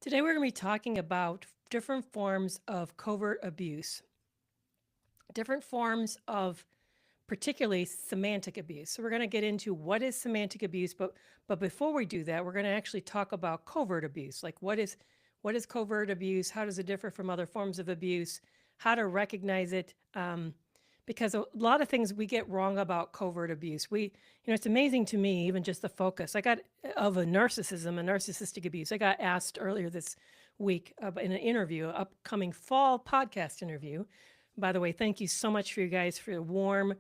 Today, we're going to be talking about different forms of covert abuse, different forms of particularly semantic abuse. So, we're going to get into what is semantic abuse, but before we do that, we're going to actually talk about covert abuse. Like, what is covert abuse? How does it differ from other forms of abuse? How to recognize it? Because a lot of things we get wrong about covert abuse. It's amazing to me, even just the focus. I got of a narcissism, a narcissistic abuse. I got asked earlier this week in an interview, upcoming fall podcast interview. By the way, thank you so much for you guys for the warm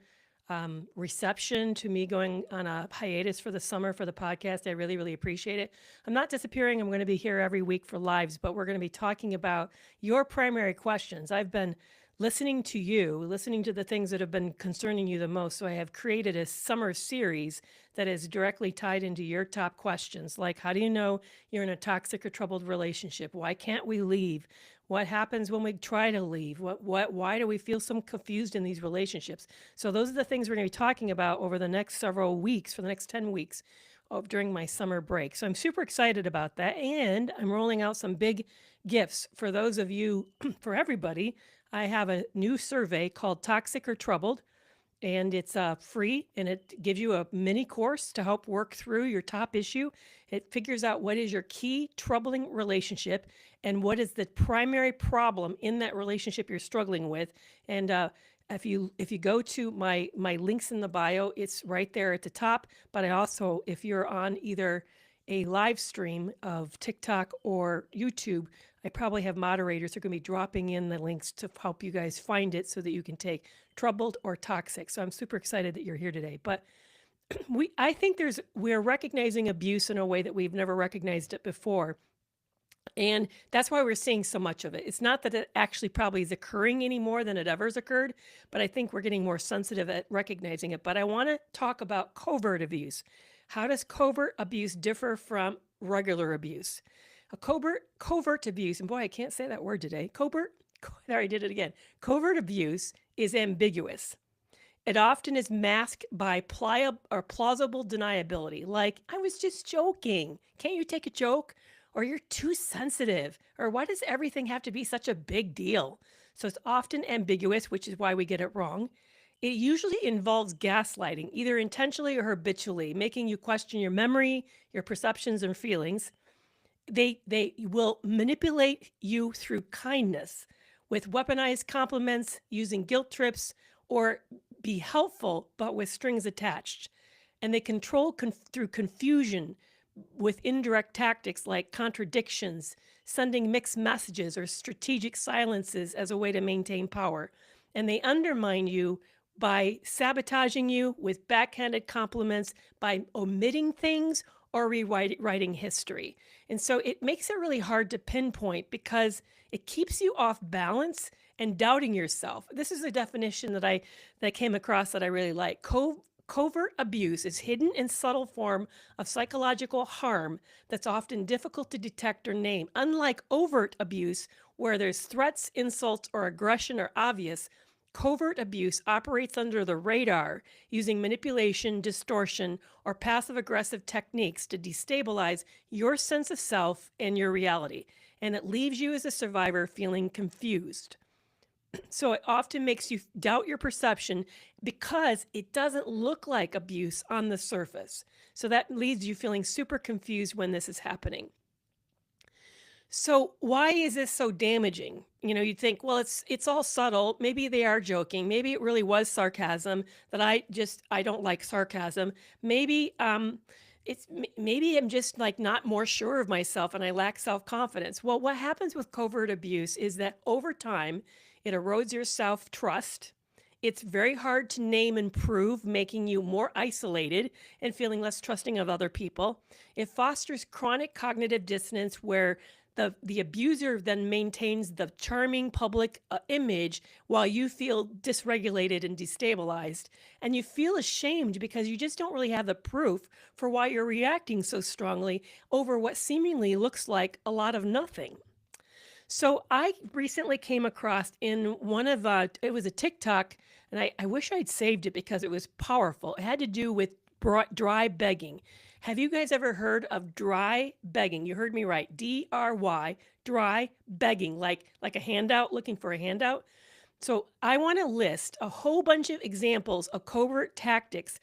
reception to me going on a hiatus for the summer for the podcast. I really, really appreciate it. I'm not disappearing. I'm going to be here every week for lives, but we're going to be talking about your primary questions. I've been listening to you, listening to the things that have been concerning you the most. So I have created a summer series that is directly tied into your top questions, like how do you know you're in a toxic or troubled relationship? Why can't we leave? What happens when we try to leave? Why do we feel so confused in these relationships? So those are the things we're going to be talking about over the next several weeks, for the next 10 weeks during my summer break. So I'm super excited about that. And I'm rolling out some big gifts for those of you, for everybody. I have a new survey called Toxic or Troubled, and it's free, and it gives you a mini course to help work through your top issue. It figures out what is your key troubling relationship and what is the primary problem in that relationship you're struggling with. And if you go to my links in the bio, it's right there at the top. But I also, if you're on either a live stream of TikTok or YouTube, I probably have moderators who are going to be dropping in the links to help you guys find it so that you can take troubled or toxic. So I'm super excited that you're here today. But I think we're recognizing abuse in a way that we've never recognized it before. And that's why we're seeing so much of it. It's not that it actually probably is occurring any more than it ever has occurred, but I think we're getting more sensitive at recognizing it. But I want to talk about covert abuse. How does covert abuse differ from regular abuse? A covert abuse, and boy, I can't say that word today. There, I did it again. Covert abuse is ambiguous. It often is masked by plausible deniability, like, I was just joking. Can't you take a joke? Or you're too sensitive. Or why does everything have to be such a big deal? So it's often ambiguous, which is why we get it wrong. It usually involves gaslighting, either intentionally or habitually, making you question your memory, your perceptions, and feelings. They will manipulate you through kindness with weaponized compliments, using guilt trips, or be helpful but with strings attached. And they control through confusion with indirect tactics like contradictions, sending mixed messages, or strategic silences as a way to maintain power. And they undermine you by sabotaging you with backhanded compliments, by omitting things or rewriting history. And so it makes it really hard to pinpoint because it keeps you off balance and doubting yourself. This is a definition that I came across that I really like. Covert abuse is hidden and subtle form of psychological harm that's often difficult to detect or name. Unlike overt abuse, where there's threats, insults, or aggression are obvious, covert abuse operates under the radar, using manipulation, distortion, or passive-aggressive techniques to destabilize your sense of self and your reality. And it leaves you as a survivor feeling confused. So it often makes you doubt your perception because it doesn't look like abuse on the surface. So that leaves you feeling super confused when this is happening. So why is this so damaging? You'd think, well, it's all subtle. Maybe they are joking. Maybe it really was sarcasm that I don't like sarcasm. Maybe maybe I'm just like not more sure of myself and I lack self-confidence. Well, what happens with covert abuse is that over time, it erodes your self-trust. It's very hard to name and prove, making you more isolated and feeling less trusting of other people. It fosters chronic cognitive dissonance where the abuser then maintains the charming public image while you feel dysregulated and destabilized. And you feel ashamed because you just don't really have the proof for why you're reacting so strongly over what seemingly looks like a lot of nothing. So I recently came across in one of, it was a TikTok, and I wish I'd saved it because it was powerful. It had to do with dry begging. Have you guys ever heard of dry begging? You heard me right. DRY, dry begging, like a handout, looking for a handout. So I want to list a whole bunch of examples of covert tactics,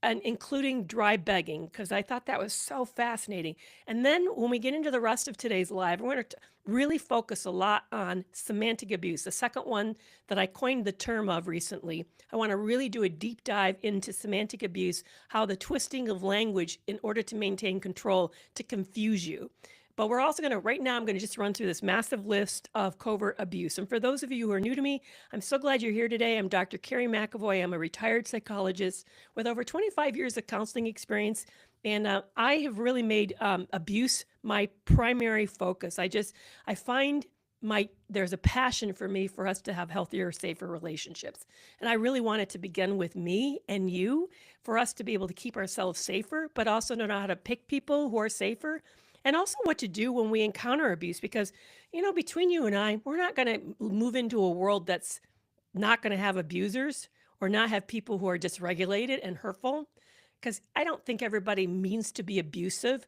and including dry begging, because I thought that was so fascinating. And then when we get into the rest of today's live, we're going to really focus a lot on semantic abuse, the second one that I coined the term of recently. I want to really do a deep dive into semantic abuse, how the twisting of language in order to maintain control to confuse you. But we're also going to, right now, I'm going to just run through this massive list of covert abuse. And for those of you who are new to me, I'm so glad you're here today. I'm Dr. Kerry McAvoy. I'm a retired psychologist with over 25 years of counseling experience. And I have really made abuse my primary focus. I find there's a passion for me for us to have healthier, safer relationships. And I really want it to begin with me and you, for us to be able to keep ourselves safer, but also to know how to pick people who are safer, and also what to do when we encounter abuse. Because, between you and I, we're not going to move into a world that's not going to have abusers or not have people who are dysregulated and hurtful. Because I don't think everybody means to be abusive.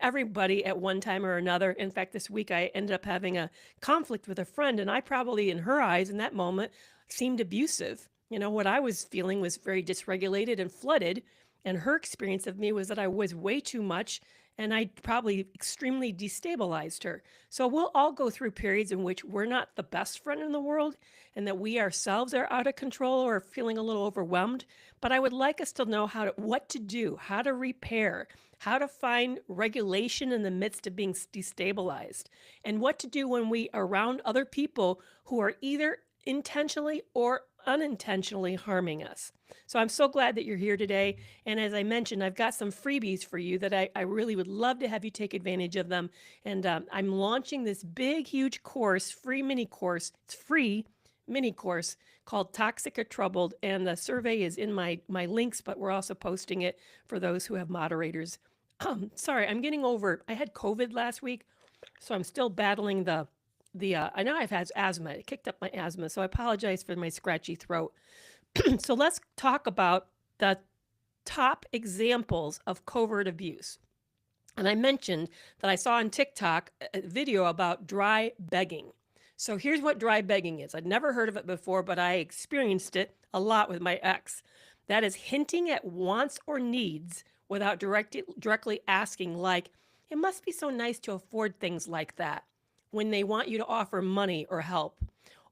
Everybody at one time or another. In fact, this week I ended up having a conflict with a friend, and I probably, in her eyes, in that moment, seemed abusive. What I was feeling was very dysregulated and flooded. And her experience of me was that I was way too much, and I probably extremely destabilized her. So we'll all go through periods in which we're not the best friend in the world, and that we ourselves are out of control or feeling a little overwhelmed. But I would like us to know what to do, how to repair, how to find regulation in the midst of being destabilized, and what to do when we are around other people who are either intentionally or unintentionally harming us. So I'm so glad that you're here today. And as I mentioned, I've got some freebies for you that I really would love to have you take advantage of them. And I'm launching this big, huge course, free mini course. It's free mini course called Toxic or Troubled. And the survey is in my links, but we're also posting it for those who have moderators. Sorry, I'm getting over, I had COVID last week, so I'm still battling I know I've had asthma. It kicked up my asthma, so I apologize for my scratchy throat. So let's talk about the top examples of covert abuse. And I mentioned that I saw on TikTok a video about dry begging. So here's what dry begging is. I'd never heard of it before, but I experienced it a lot with my ex. That is hinting at wants or needs without directly asking, like, it must be so nice to afford things like that, when they want you to offer money or help.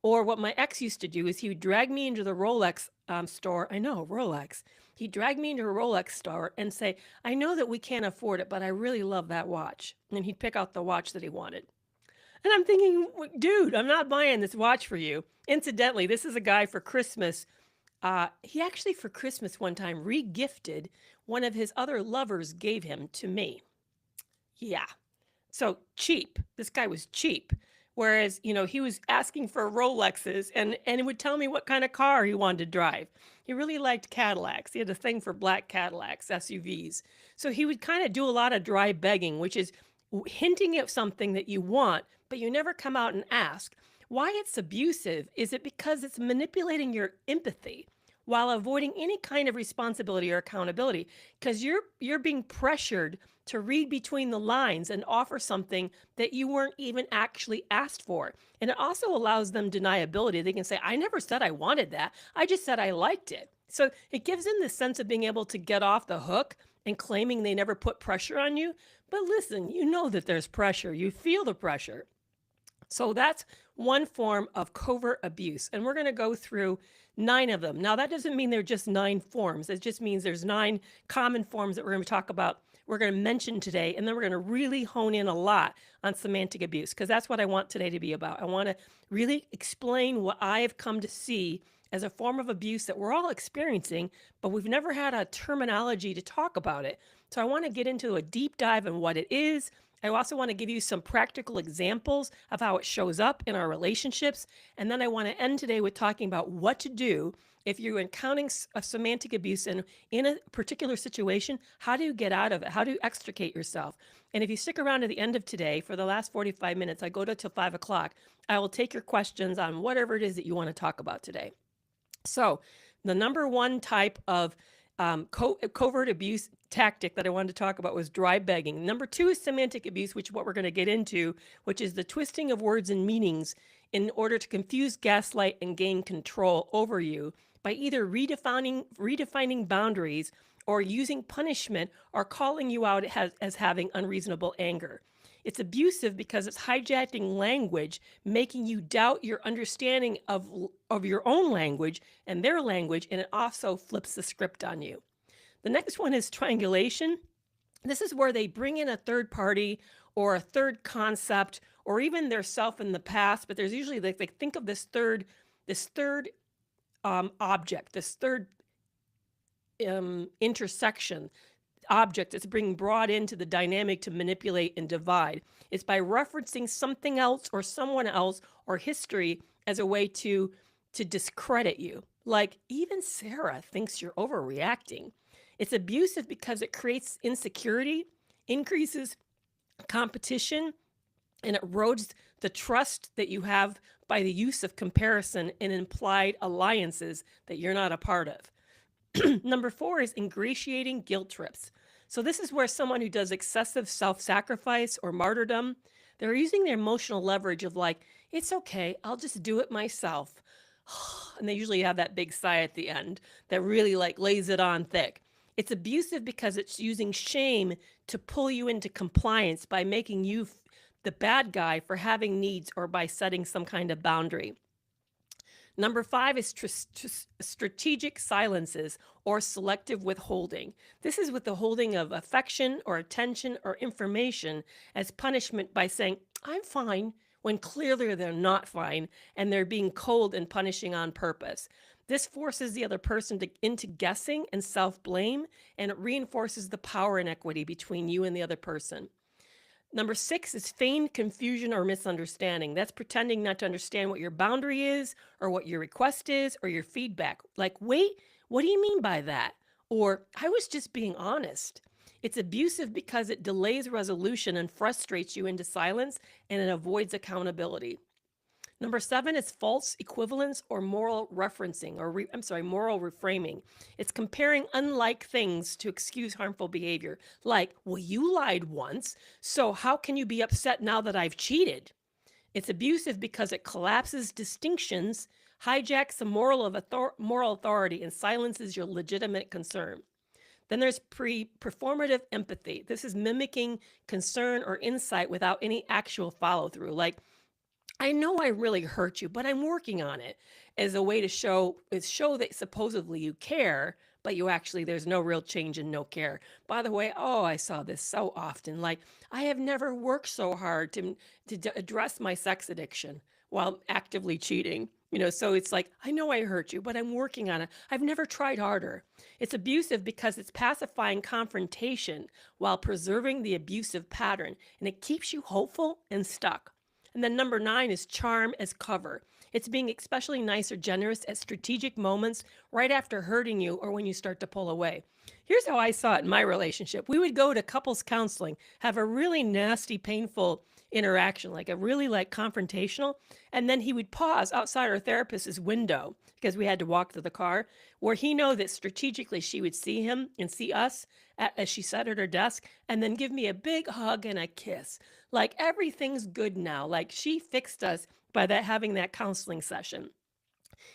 Or what my ex used to do is he would drag me into the Rolex store. I know, Rolex. He'd drag me into a Rolex store and say, I know that we can't afford it, but I really love that watch. And he'd pick out the watch that he wanted. And I'm thinking, dude, I'm not buying this watch for you. Incidentally, this is a guy for Christmas. He actually, for Christmas one time, re-gifted one of his other lovers gave him to me. Yeah. So cheap. This guy was cheap. Whereas, he was asking for Rolexes and it would tell me what kind of car he wanted to drive. He really liked Cadillacs. He had a thing for black Cadillacs, SUVs. So he would kind of do a lot of dry begging, which is hinting at something that you want, but you never come out and ask. Why it's abusive is it because it's manipulating your empathy while avoiding any kind of responsibility or accountability, because you're being pressured to read between the lines and offer something that you weren't even actually asked for. And it also allows them deniability. They can say, I never said I wanted that. I just said I liked it. So it gives them this sense of being able to get off the hook and claiming they never put pressure on you. But listen, you know that there's pressure. You feel the pressure. So that's one form of covert abuse. And we're going to go through 9 of them. Now, that doesn't mean they're just 9 forms. It just means there's 9 common forms that we're going to talk about, we're going to mention today. And then we're going to really hone in a lot on semantic abuse, because that's what I want today to be about. I want to really explain what I have come to see as a form of abuse that we're all experiencing, but we've never had a terminology to talk about it. So I want to get into a deep dive on what it is. I also want to give you some practical examples of how it shows up in our relationships. And then I want to end today with talking about what to do if you're encountering a semantic abuse in a particular situation. How do you get out of it? How do you extricate yourself? And if you stick around to the end of today, for the last 45 minutes, I go to till 5 o'clock, I will take your questions on whatever it is that you want to talk about today. So the number one type of Covert abuse tactic that I wanted to talk about was dry begging. Number 2 is semantic abuse, which is what we're going to get into, which is the twisting of words and meanings in order to confuse, gaslight, and gain control over you by either redefining boundaries or using punishment or calling you out as having unreasonable anger. It's abusive because it's hijacking language, making you doubt your understanding of your own language and their language, and it also flips the script on you. The next one is triangulation. This is where they bring in a third party or a third concept or even their self in the past, but there's usually, they think of this third object, this third intersection object that's being brought into the dynamic to manipulate and divide. It's by referencing something else or someone else or history as a way to discredit you. Like, even Sarah thinks you're overreacting. It's abusive because it creates insecurity, increases competition, and it erodes the trust that you have by the use of comparison and implied alliances that you're not a part of. Number 4 is ingratiating guilt trips. So this is where someone who does excessive self-sacrifice or martyrdom, they're using their emotional leverage of like, it's okay, I'll just do it myself. And they usually have that big sigh at the end that really like lays it on thick. It's abusive because it's using shame to pull you into compliance by making you the bad guy for having needs or by setting some kind of boundary. Number 5 is strategic silences or selective withholding. This is withholding of affection or attention or information as punishment by saying, I'm fine, when clearly they're not fine and they're being cold and punishing on purpose. This forces the other person into guessing and self-blame, and it reinforces the power inequity between you and the other person. Number 6 is feigned confusion or misunderstanding. That's pretending not to understand what your boundary is or what your request is or your feedback. Like, wait, what do you mean by that? Or, I was just being honest. It's abusive because it delays resolution and frustrates you into silence, and it avoids accountability. Number 7 is false equivalence or moral referencing, or moral reframing. It's comparing unlike things to excuse harmful behavior. Like, well, you lied once, so how can you be upset now that I've cheated? It's abusive because it collapses distinctions, hijacks the moral authority, and silences your legitimate concern. Then there's performative empathy. This is mimicking concern or insight without any actual follow-through. Like, I know I really hurt you, but I'm working on it, as a way to show that supposedly you care, but you actually, there's no real change and no care. By the way, I saw this so often. Like, I have never worked so hard to address my sex addiction while actively cheating. So it's like, I know I hurt you, but I'm working on it. I've never tried harder. It's abusive because it's pacifying confrontation while preserving the abusive pattern, and it keeps you hopeful and stuck. And then number 9 is charm as cover. It's being especially nice or generous at strategic moments right after hurting you or when you start to pull away. Here's how I saw it in my relationship. We would go to couples counseling, have a really nasty, painful interaction, like a really confrontational, and then he would pause outside our therapist's window because we had to walk to the car, where he know that strategically she would see him and see us as she sat at her desk, and then give me a big hug and a kiss. Like, everything's good now. Like, she fixed us by having that counseling session.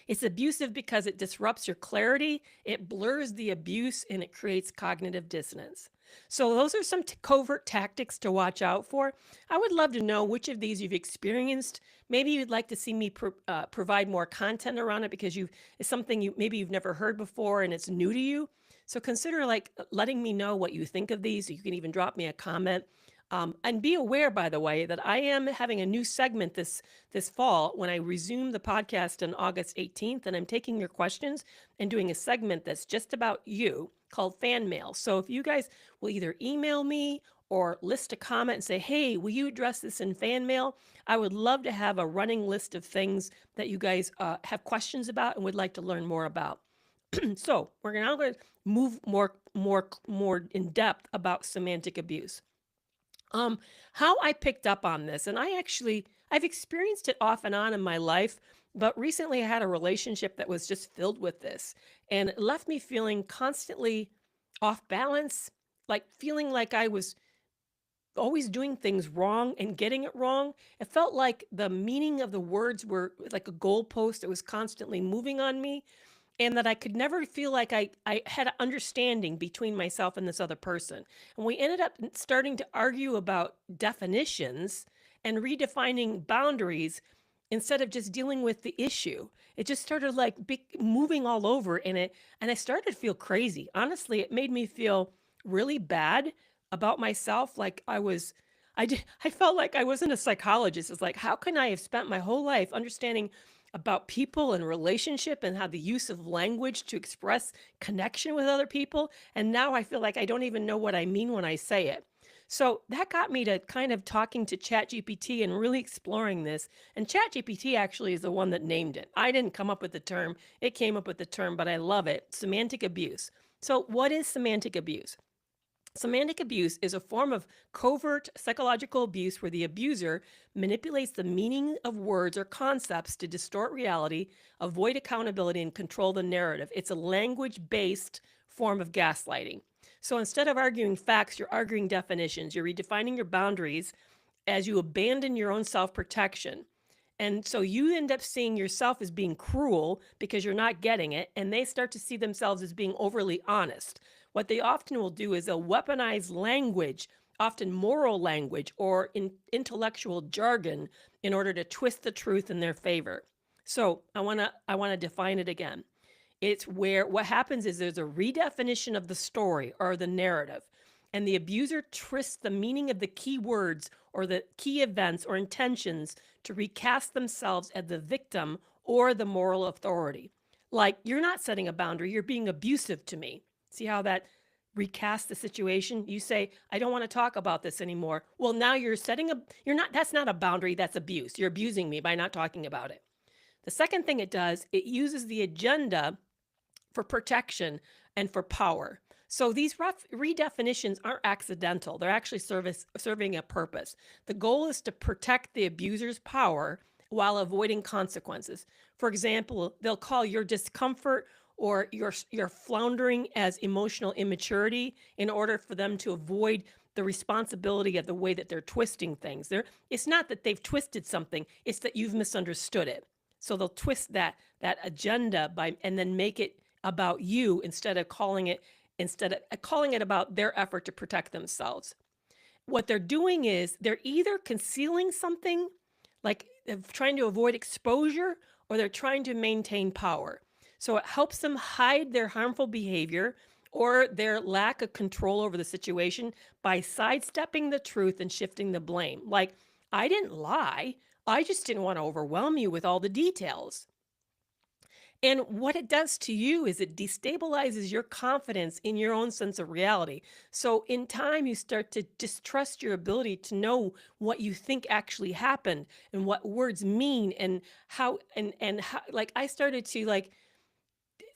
It's abusive because it disrupts your clarity, it blurs the abuse, and it creates cognitive dissonance. So those are some covert tactics to watch out for. I would love to know which of these you've experienced. Maybe you'd like to see me provide more content around it because it's something maybe you've never heard before and it's new to you. So consider letting me know what you think of these. You can even drop me a comment. And be aware, by the way, that I am having a new segment this fall when I resume the podcast on August 18th, and I'm taking your questions and doing a segment that's just about you called Fan Mail. So if you guys will either email me or list a comment and say, hey, will you address this in Fan Mail? I would love to have a running list of things that you guys have questions about and would like to learn more about. So we're now going to move more in depth about semantic abuse. How I picked up on this, and I've experienced it off and on in my life, But recently I had a relationship that was just filled with this, and it left me feeling constantly off balance, like feeling like I was always doing things wrong and getting it wrong. It felt like the meaning of the words were like a goalpost that was constantly moving on me, and that I could never feel like I had an understanding between myself and this other person. And we ended up starting to argue about definitions and redefining boundaries instead of just dealing with the issue. It just started like moving all over in it, and I started to feel crazy. Honestly, it made me feel really bad about myself. Like I felt like I wasn't a psychologist. It's like, how can I have spent my whole life understanding about people and relationship and how the use of language to express connection with other people, and now I feel like I don't even know what I mean when I say it. So that got me to kind of talking to ChatGPT and really exploring this. And ChatGPT actually is the one that named it. I didn't come up with the term, it came up with the term, but I love it. Semantic abuse. So, what is semantic abuse? Semantic abuse is a form of covert psychological abuse where the abuser manipulates the meaning of words or concepts to distort reality, avoid accountability, and control the narrative. It's a language based form of gaslighting. So instead of arguing facts, you're arguing definitions. You're redefining your boundaries as you abandon your own self protection. And so you end up seeing yourself as being cruel because you're not getting it, and they start to see themselves as being overly honest. What they often will do is they'll weaponize language, often moral language or intellectual jargon, in order to twist the truth in their favor. So I wanna define it again. It's where what happens is there's a redefinition of the story or the narrative, and the abuser twists the meaning of the key words or the key events or intentions to recast themselves as the victim or the moral authority. Like, you're not setting a boundary, you're being abusive to me. See how that recasts the situation? You say, I don't want to talk about this anymore. Well, now that's not a boundary, that's abuse. You're abusing me by not talking about it. The second thing it does, it uses the agenda for protection and for power. So these redefinitions aren't accidental. They're actually serving a purpose. The goal is to protect the abuser's power while avoiding consequences. For example, they'll call your discomfort or your floundering as emotional immaturity in order for them to avoid the responsibility of the way that they're twisting things. It's not that they've twisted something, it's that you've misunderstood it. So they'll twist that agenda and then make it about you instead of calling it about their effort to protect themselves. What they're doing is they're either concealing something, like trying to avoid exposure, or they're trying to maintain power. So it helps them hide their harmful behavior or their lack of control over the situation by sidestepping the truth and shifting the blame. Like, I didn't lie, I just didn't want to overwhelm you with all the details. And what it does to you is it destabilizes your confidence in your own sense of reality. So in time, you start to distrust your ability to know what you think actually happened and what words mean and how, like, I started to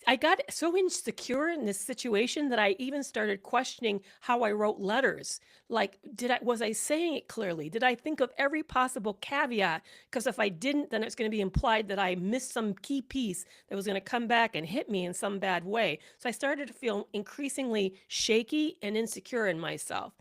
I got so insecure in this situation that I even started questioning how I wrote letters. Like, was I saying it clearly? Did I think of every possible caveat? Because if I didn't, then it's going to be implied that I missed some key piece that was going to come back and hit me in some bad way. So I started to feel increasingly shaky and insecure in myself.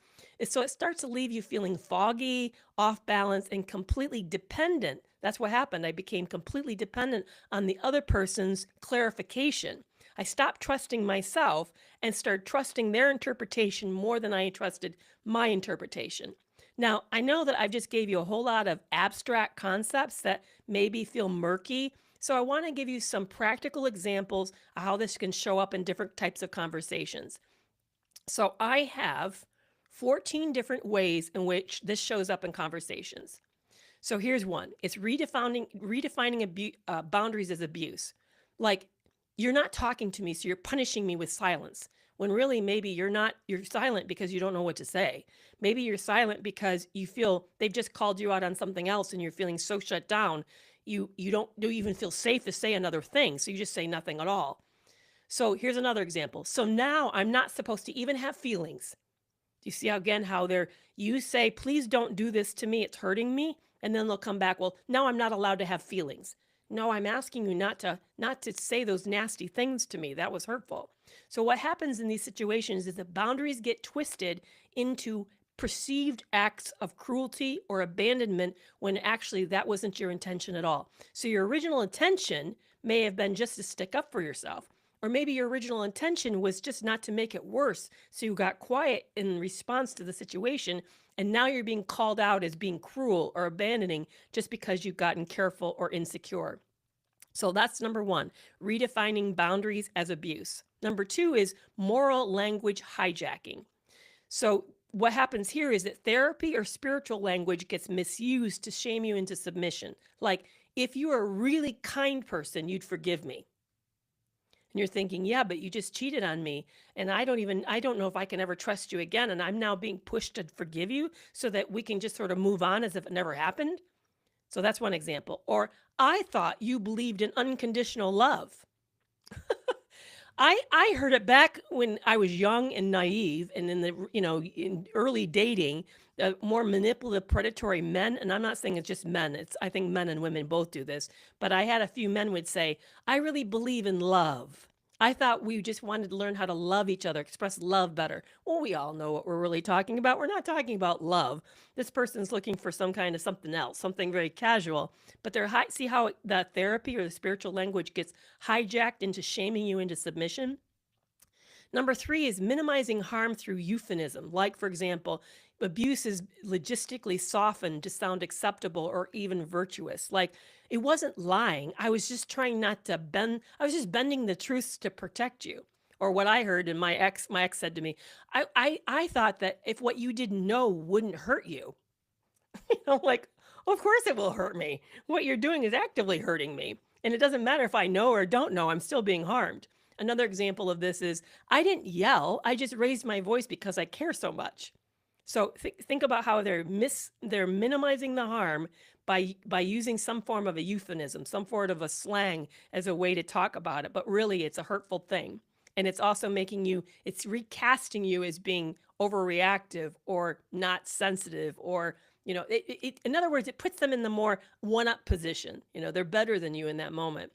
So it starts to leave you feeling foggy, off balance, and completely dependent. That's what happened. I became completely dependent on the other person's clarification. I stopped trusting myself and started trusting their interpretation more than I trusted my interpretation. Now, I know that I've just gave you a whole lot of abstract concepts that maybe feel murky. So I want to give you some practical examples of how this can show up in different types of conversations. So I have 14 different ways in which this shows up in conversations. So here's one. It's redefining boundaries as abuse. Like, you're not talking to me, so you're punishing me with silence. When really maybe you're silent because you don't know what to say. Maybe you're silent because you feel they've just called you out on something else and you're feeling so shut down, you don't even feel safe to say another thing, so you just say nothing at all. So here's another example. So now I'm not supposed to even have feelings. Do you see how you say, please don't do this to me, it's hurting me? And then they'll come back, well, now I'm not allowed to have feelings. No, I'm asking you not to say those nasty things to me. That was hurtful. So what happens in these situations is that boundaries get twisted into perceived acts of cruelty or abandonment when actually that wasn't your intention at all. So your original intention may have been just to stick up for yourself. Or maybe your original intention was just not to make it worse. So you got quiet in response to the situation. And now you're being called out as being cruel or abandoning just because you've gotten careful or insecure. So that's number one, redefining boundaries as abuse. Number two is moral language hijacking. So what happens here is that therapy or spiritual language gets misused to shame you into submission. Like, if you are a really kind person, you'd forgive me. And you're thinking, yeah, but you just cheated on me. And I don't know if I can ever trust you again. And I'm now being pushed to forgive you so that we can just sort of move on as if it never happened. So that's one example. Or, I thought you believed in unconditional love. I heard it back when I was young and naive and in the, in early dating, more manipulative, predatory men. And I'm not saying it's just men. I think men and women both do this. But I had a few men would say, I really believe in love. I thought we just wanted to learn how to love each other, express love better. Well, we all know what we're really talking about. We're not talking about love. This person's looking for some kind of something else, something very casual. But see how the therapy or the spiritual language gets hijacked into shaming you into submission? Number three is minimizing harm through euphemism. Like, for example, abuse is logistically softened to sound acceptable or even virtuous. Like, it wasn't lying. I was just trying not to I was just bending the truth to protect you. Or what I heard, and my ex said to me, I thought that if what you didn't know wouldn't hurt you. Like, of course it will hurt me. What you're doing is actively hurting me. And it doesn't matter if I know or don't know, I'm still being harmed. Another example of this is, I didn't yell, I just raised my voice because I care so much. So think about how they're minimizing the harm by using some form of a euphemism, some sort of a slang as a way to talk about it. But really, it's a hurtful thing. And it's also it's recasting you as being overreactive or not sensitive, or, in other words, it puts them in the more one-up position. They're better than you in that moment.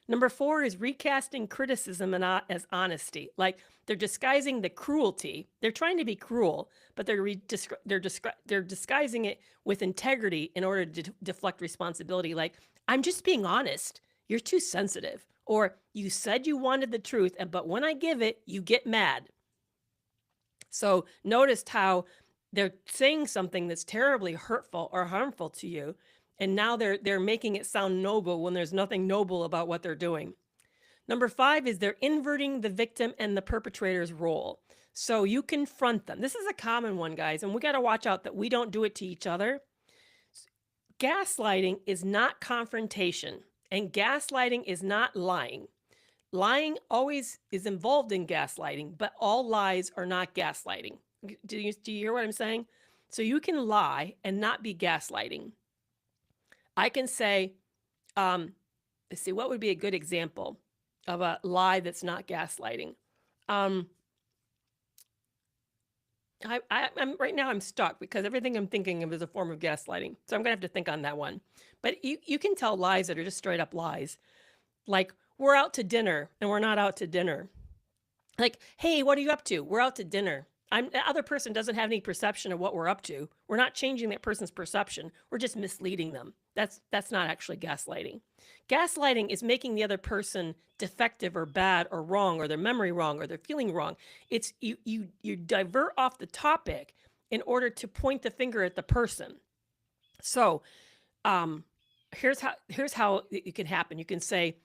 Number four is recasting criticism as honesty. Like, they're disguising the cruelty. They're trying to be cruel, but they're disguising it with integrity in order to deflect responsibility. Like, I'm just being honest. You're too sensitive. Or, you said you wanted the truth, but when I give it, you get mad. So notice how they're saying something that's terribly hurtful or harmful to you, and now they're making it sound noble when there's nothing noble about what they're doing. Number five is they're inverting the victim and the perpetrator's role. So you confront them. This is a common one, guys, and we got to watch out that we don't do it to each other. Gaslighting is not confrontation, and gaslighting is not lying. Lying always is involved in gaslighting, but all lies are not gaslighting. Do you hear what I'm saying? So you can lie and not be gaslighting. I can say, let's see, what would be a good example of a lie that's not gaslighting? I'm right now I'm stuck because everything I'm thinking of is a form of gaslighting. So I'm gonna have to think on that one. But you can tell lies that are just straight up lies. Like, we're out to dinner and we're not out to dinner. Like, hey, what are you up to? We're out to dinner. The other person doesn't have any perception of what we're up to. We're not changing that person's perception. We're just misleading them. That's not actually gaslighting. Gaslighting is making the other person defective or bad or wrong, or their memory wrong, or their feeling wrong. It's you divert off the topic in order to point the finger at the person. So here's how it can happen. You can say,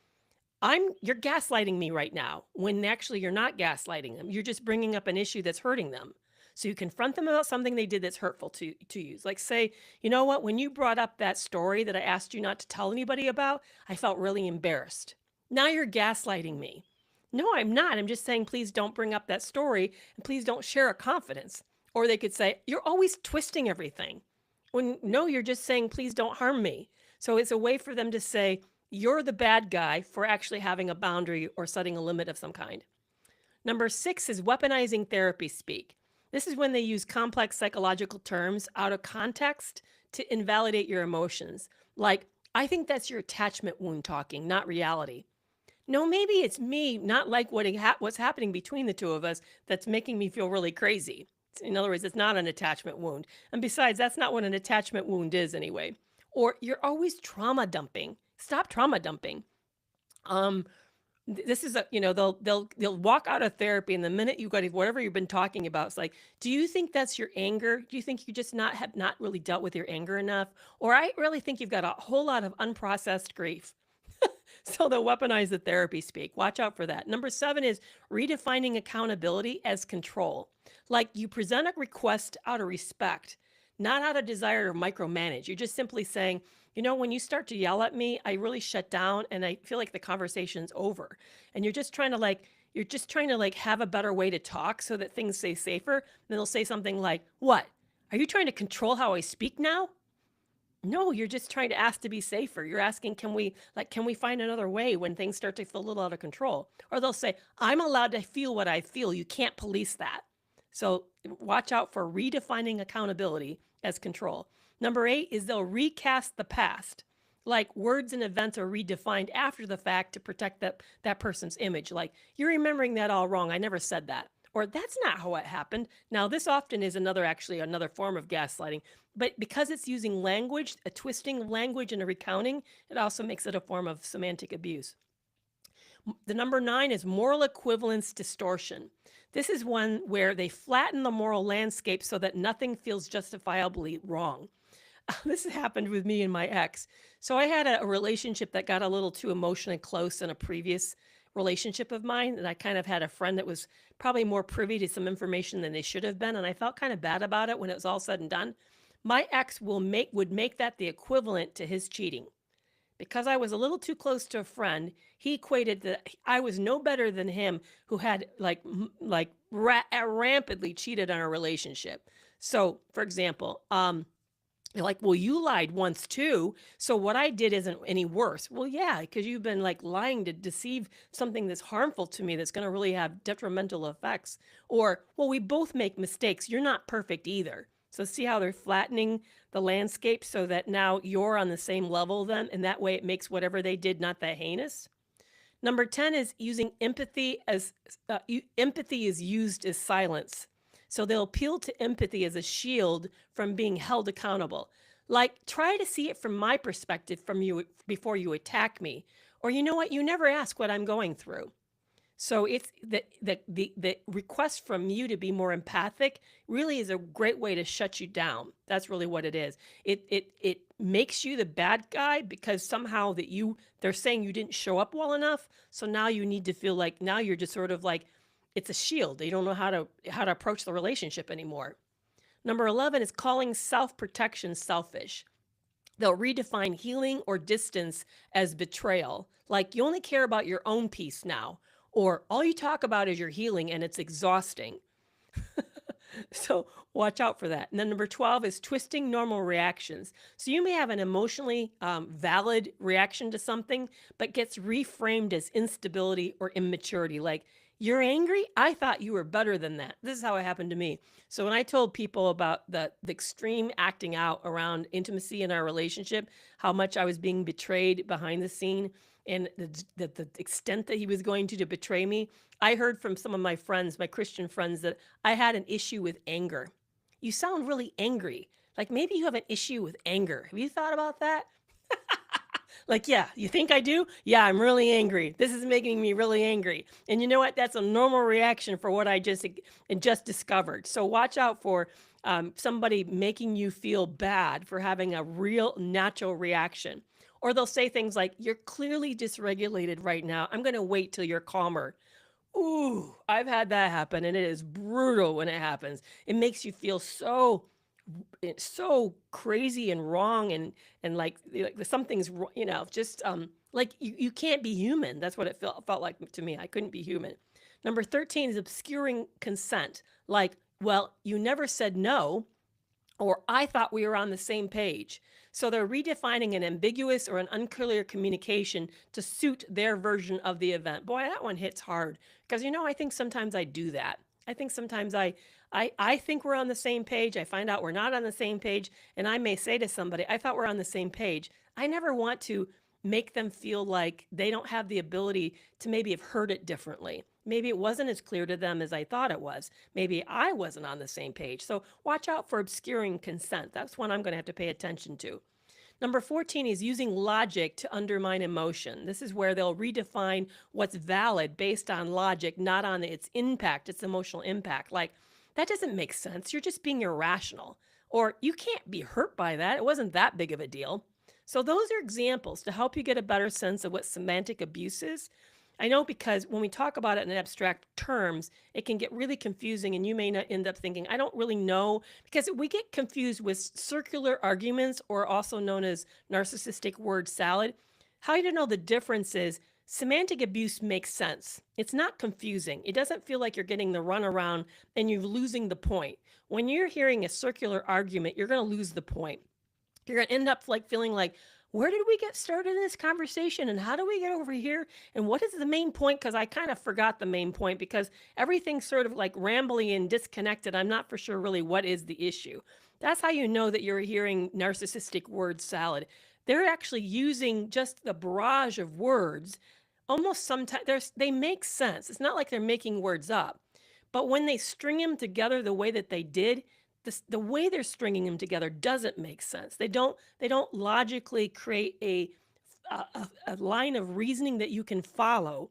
you're gaslighting me right now, when actually you're not gaslighting them. You're just bringing up an issue that's hurting them. So you confront them about something they did that's hurtful to you. Like, say, you know what, when you brought up that story that I asked you not to tell anybody about, I felt really embarrassed. Now you're gaslighting me. No, I'm not. I'm just saying, please don't bring up that story, and please don't share a confidence. Or they could say, you're always twisting everything. When no, you're just saying, please don't harm me. So it's a way for them to say, you're the bad guy for actually having a boundary or setting a limit of some kind. Number six is weaponizing therapy speak. This is when they use complex psychological terms out of context to invalidate your emotions. Like, I think that's your attachment wound talking, not reality. No, maybe it's me not like what's happening between the two of us that's making me feel really crazy. In other words, it's not an attachment wound. And besides, that's not what an attachment wound is anyway. Or you're always trauma dumping. Stop trauma dumping. Um, this is they'll walk out of therapy, and the minute you got whatever you've been talking about, it's like, do you think that's your anger? Do you think you just have not really dealt with your anger enough? Or I really think you've got a whole lot of unprocessed grief. So they'll weaponize the therapy speak. Watch out for that. Number 7 is redefining accountability as control. Like, you present a request out of respect, not out of desire to micromanage. You're just simply saying, when you start to yell at me, I really shut down and I feel like the conversation's over. And you're just trying to have a better way to talk so that things stay safer. And they'll say something like, what? Are you trying to control how I speak now? No, you're just trying to ask to be safer. You're asking, can we find another way when things start to feel a little out of control? Or they'll say, I'm allowed to feel what I feel. You can't police that. So watch out for redefining accountability as control. Number 8 is they'll recast the past. Like, words and events are redefined after the fact to protect that person's image. Like, you're remembering that all wrong. I never said that. Or that's not how it happened. Now, this often is another form of gaslighting, but because it's using language, a twisting language and a recounting, it also makes it a form of semantic abuse. The number 9 is moral equivalence distortion. This is one where they flatten the moral landscape so that nothing feels justifiably wrong. This has happened with me and my ex. So I had a relationship that got a little too emotionally close in a previous relationship of mine, and I kind of had a friend that was probably more privy to some information than they should have been, and I felt kind of bad about it when it was all said and done. My ex would make that the equivalent to his cheating. Because I was a little too close to a friend, he equated that I was no better than him, who had rampantly cheated on a relationship. So, for example, like, well, you lied once too, so what I did isn't any worse. Well, yeah, because you've been lying to deceive something that's harmful to me, that's going to really have detrimental effects. Or, well, we both make mistakes. You're not perfect either. So see how they're flattening the landscape so that now you're on the same level then, and that way it makes whatever they did not that heinous. Number 10 is using empathy as empathy is used as silence. So they'll appeal to empathy as a shield from being held accountable. Like, try to see it from my perspective from you before you attack me. Or, you know what? You never ask what I'm going through. So it's the request from you to be more empathic really is a great way to shut you down. That's really what it is. It makes you the bad guy because somehow they're saying you didn't show up well enough. So now you need to feel like now you're just sort of like, it's a shield. You don't know how to approach the relationship anymore. Number 11 is calling self-protection selfish. They'll redefine healing or distance as betrayal. Like, you only care about your own peace now, or all you talk about is your healing and it's exhausting. So watch out for that. And then number 12 is twisting normal reactions. So you may have an emotionally valid reaction to something, but gets reframed as instability or immaturity. Like, you're angry? I thought you were better than that. This is how it happened to me. So when I told people about the extreme acting out around intimacy in our relationship, how much I was being betrayed behind the scene, and the extent that he was going to betray me, I heard from some of my friends, my Christian friends, that I had an issue with anger. You sound really angry. Like, maybe you have an issue with anger. Have you thought about that? Like, yeah, you think I do? Yeah, I'm really angry. This is making me really angry. And you know what? That's a normal reaction for what I just discovered. So watch out for somebody making you feel bad for having a real natural reaction. Or they'll say things like, you're clearly dysregulated right now. I'm going to wait till you're calmer. Ooh, I've had that happen, and it is brutal when it happens. It makes you feel so crazy and wrong, and like something's, just like you can't be human. That's what it felt like to me. I couldn't be human. Number 13 is obscuring consent. Like, well, you never said no, or I thought we were on the same page. So they're redefining an ambiguous or an unclear communication to suit their version of the event. Boy, that one hits hard because, I think sometimes I do that. I think sometimes I I think we're on the same page. I find out we're not on the same page. And I may say to somebody, I thought we're on the same page. I never want to make them feel like they don't have the ability to maybe have heard it differently. Maybe it wasn't as clear to them as I thought it was. Maybe I wasn't on the same page. So watch out for obscuring consent. That's one I'm going to have to pay attention to. Number 14 is using logic to undermine emotion. This is where they'll redefine what's valid based on logic, not on its impact, its emotional impact. Like, that doesn't make sense. You're just being irrational. Or you can't be hurt by that. It wasn't that big of a deal. So those are examples to help you get a better sense of what semantic abuse is. I know because when we talk about it in abstract terms, it can get really confusing and you may not end up thinking, I don't really know, because we get confused with circular arguments, or also known as narcissistic word salad. How you to know the difference is semantic abuse makes sense. It's not confusing. It doesn't feel like you're getting the runaround and you're losing the point. When you're hearing a circular argument, you're going to lose the point. You're going to end up like feeling like, where did we get started in this conversation and how do we get over here? And what is the main point? Because I kind of forgot the main point because everything's sort of like rambly and disconnected. I'm not for sure really what is the issue. That's how you know that you're hearing narcissistic word salad. They're actually using just the barrage of words. Almost sometimes they make sense. It's not like they're making words up. But when they string them together the way that they did, the way they're stringing them together doesn't make sense. They don't logically create a line of reasoning that you can follow.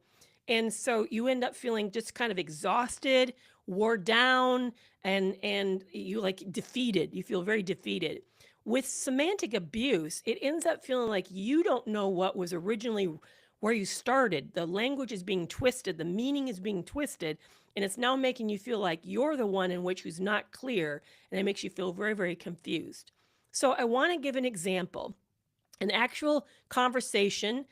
And so you end up feeling just kind of exhausted, wore down, and you like defeated. You feel very defeated. With semantic abuse, it ends up feeling like you don't know what was originally where you started. The language is being twisted, the meaning is being twisted, and it's now making you feel like you're the one in which who's not clear, and it makes you feel very, very confused. So I want to give an example. An actual conversation,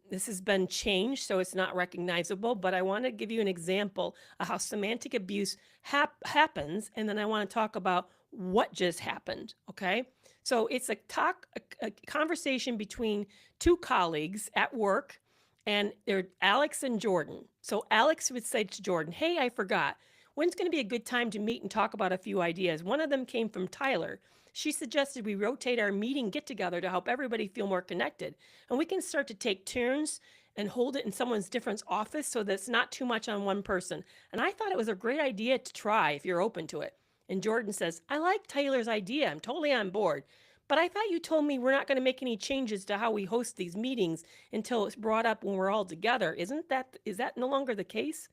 this has been changed, so it's not recognizable, but I want to give you an example of how semantic abuse happens, and then I want to talk about what just happened, okay? So it's a conversation between two colleagues at work, and they're Alex and Jordan. So Alex would say to Jordan, hey, I forgot. When's going to be a good time to meet and talk about a few ideas? One of them came from Tyler. She suggested we rotate our meeting get-together to help everybody feel more connected. And we can start to take turns and hold it in someone's different office so that it's not too much on one person. And I thought it was a great idea to try if you're open to it. And Jordan says, I like Tyler's idea. I'm totally on board. But I thought you told me we're not going to make any changes to how we host these meetings until it's brought up when we're all together. Is that no longer the case?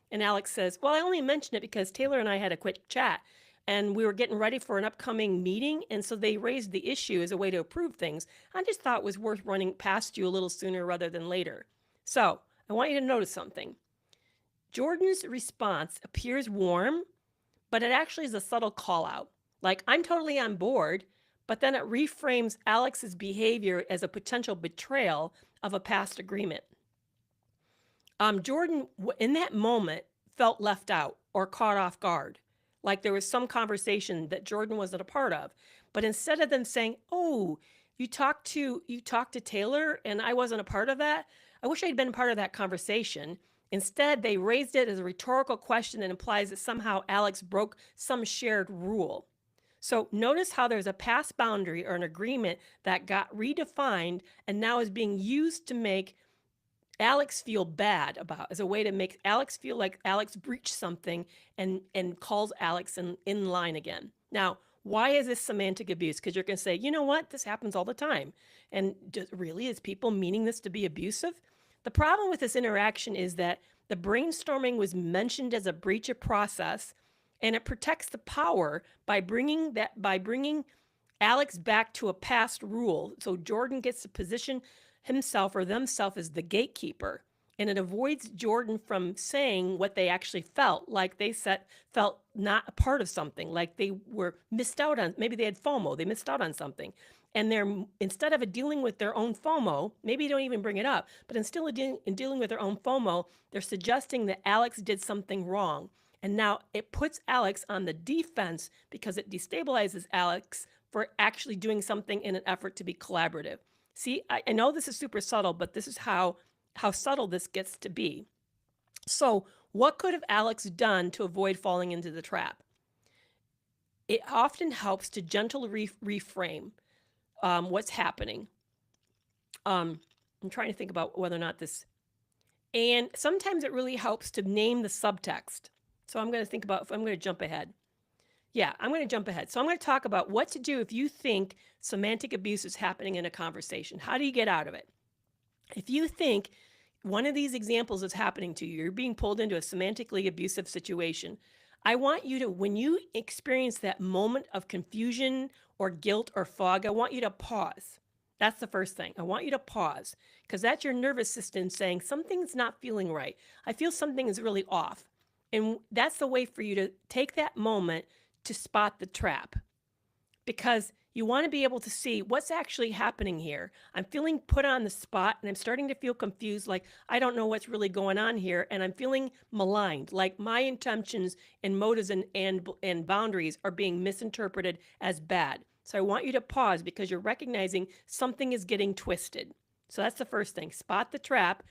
And Alex says, well, I only mentioned it because Taylor and I had a quick chat and we were getting ready for an upcoming meeting. And so they raised the issue as a way to approve things. I just thought it was worth running past you a little sooner rather than later. So I want you to notice something. Jordan's response appears warm, but it actually is a subtle call out. Like, I'm totally on board, but then it reframes Alex's behavior as a potential betrayal of a past agreement. Jordan, in that moment, felt left out or caught off guard. Like there was some conversation that Jordan wasn't a part of. But instead of them saying, oh, you talked to Taylor and I wasn't a part of that, I wish I'd been part of that conversation. Instead, they raised it as a rhetorical question that implies that somehow Alex broke some shared rule. So notice how there's a past boundary or an agreement that got redefined and now is being used to make Alex feel bad about, as a way to make Alex feel like Alex breached something and calls Alex in line again. Now, why is this semantic abuse? Because you're going to say, you know what, this happens all the time. And really, is people meaning this to be abusive? The problem with this interaction is that the brainstorming was mentioned as a breach of process, and it protects the power by bringing Alex back to a past rule. So Jordan gets to position himself or themselves as the gatekeeper, and it avoids Jordan from saying what they actually felt, like they felt not a part of something, like they were missed out on. Maybe they had FOMO, they missed out on something. And instead of dealing with their own FOMO, maybe don't even bring it up, but instead of dealing with their own FOMO, they're suggesting that Alex did something wrong. And now it puts Alex on the defense because it destabilizes Alex for actually doing something in an effort to be collaborative. See, I know this is super subtle, but this is how subtle this gets to be. So what could have Alex done to avoid falling into the trap? it often helps to gently reframe what's happening. I'm trying to think about whether or not this, and sometimes it really helps to name the subtext. So I'm going to think about, if I'm going to jump ahead. Yeah, I'm going to jump ahead. So I'm going to talk about what to do if you think semantic abuse is happening in a conversation. How do you get out of it? If you think one of these examples is happening to you, you're being pulled into a semantically abusive situation, I want you to, when you experience that moment of confusion or guilt or fog, I want you to pause. That's the first thing. I want you to pause, because that's your nervous system saying something's not feeling right. I feel something is really off. And that's the way for you to take that moment to spot the trap, because you want to be able to see what's actually happening here. I'm feeling put on the spot and I'm starting to feel confused, like I don't know what's really going on here, and I'm feeling maligned, like my intentions and motives and boundaries are being misinterpreted as bad. So I want you to pause, because you're recognizing something is getting twisted. So that's the first thing. Spot the trap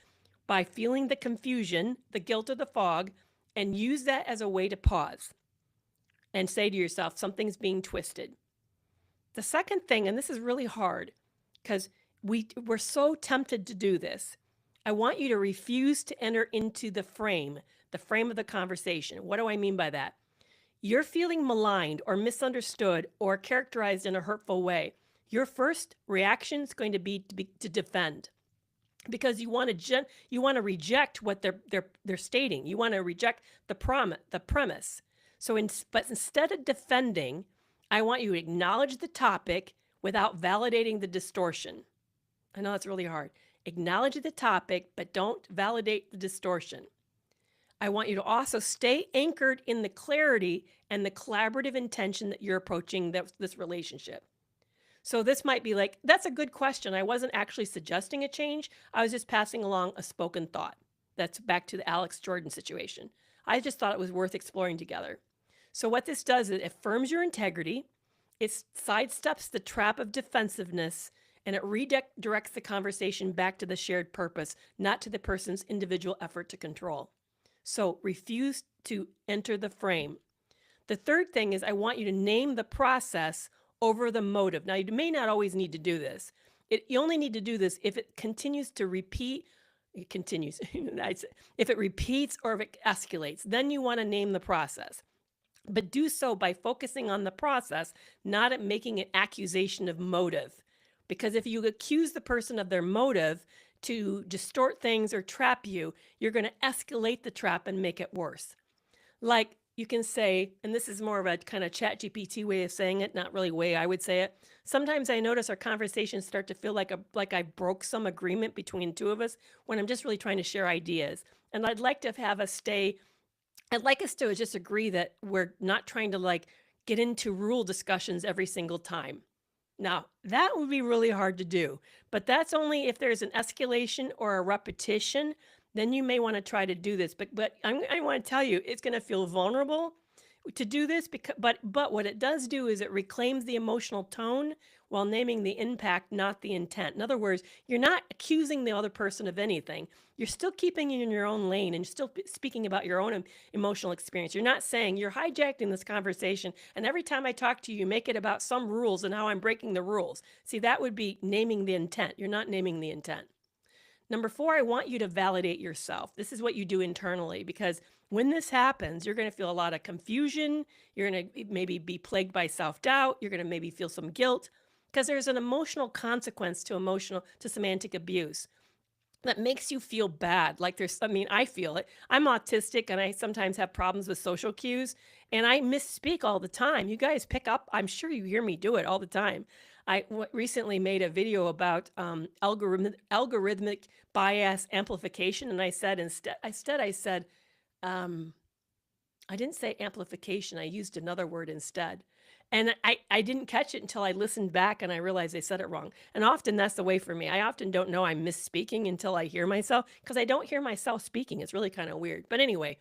by feeling the confusion, the guilt or the fog, and use that as a way to pause and say to yourself, something's being twisted. The second thing, and this is really hard because we're so tempted to do this, I want you to refuse to enter into the frame of the conversation. What do I mean by that? You're feeling maligned or misunderstood or characterized in a hurtful way. Your first reaction is going to be to defend, because you want to reject what they're stating. You want to reject the premise. But instead of defending, I want you to acknowledge the topic without validating the distortion. I know that's really hard. Acknowledge the topic, but don't validate the distortion. I want you to also stay anchored in the clarity and the collaborative intention that you're approaching this relationship. So this might be like, that's a good question. I wasn't actually suggesting a change. I was just passing along a spoken thought. That's back to the Alex Jordan situation. I just thought it was worth exploring together. So what this does is it affirms your integrity, it sidesteps the trap of defensiveness, and it redirects the conversation back to the shared purpose, not to the person's individual effort to control. So refuse to enter the frame. The third thing is I want you to name the process over the motive. Now, you may not always need to do this. You only need to do this if it continues to repeat. It continues. If it repeats or if it escalates, then you want to name the process. But do so by focusing on the process, not at making an accusation of motive. Because if you accuse the person of their motive to distort things or trap you, you're going to escalate the trap and make it worse. Like you can say, and this is more of a kind of ChatGPT way of saying it, not really way I would say it. Sometimes I notice our conversations start to feel like I broke some agreement between two of us when I'm just really trying to share ideas. And I'd like to have us I'd like us to just agree that we're not trying to get into rule discussions every single time. Now, that would be really hard to do, but that's only if there's an escalation or a repetition, then you may want to try to do this. But I want to tell you, it's going to feel vulnerable to do this, but what it does do is it reclaims the emotional tone while naming the impact, not the intent. In other words, you're not accusing the other person of anything. You're still keeping it in your own lane and still speaking about your own emotional experience. You're not saying you're hijacking this conversation, and every time I talk to you, you make it about some rules and how I'm breaking the rules. See, that would be naming the intent. You're not naming the intent. Number 4, I want you to validate yourself. This is what you do internally, because when this happens, you're going to feel a lot of confusion. You're going to maybe be plagued by self-doubt. You're going to maybe feel some guilt, because there's an emotional consequence to semantic abuse that makes you feel bad. I feel it. I'm autistic and I sometimes have problems with social cues, and I misspeak all the time. You guys pick up, I'm sure you hear me do it all the time. I recently made a video about algorithmic bias amplification, and I said I didn't say amplification. I used another word instead. And I didn't catch it until I listened back and I realized I said it wrong. And often that's the way for me. I often don't know I'm misspeaking until I hear myself, because I don't hear myself speaking. It's really kind of weird. But anyway,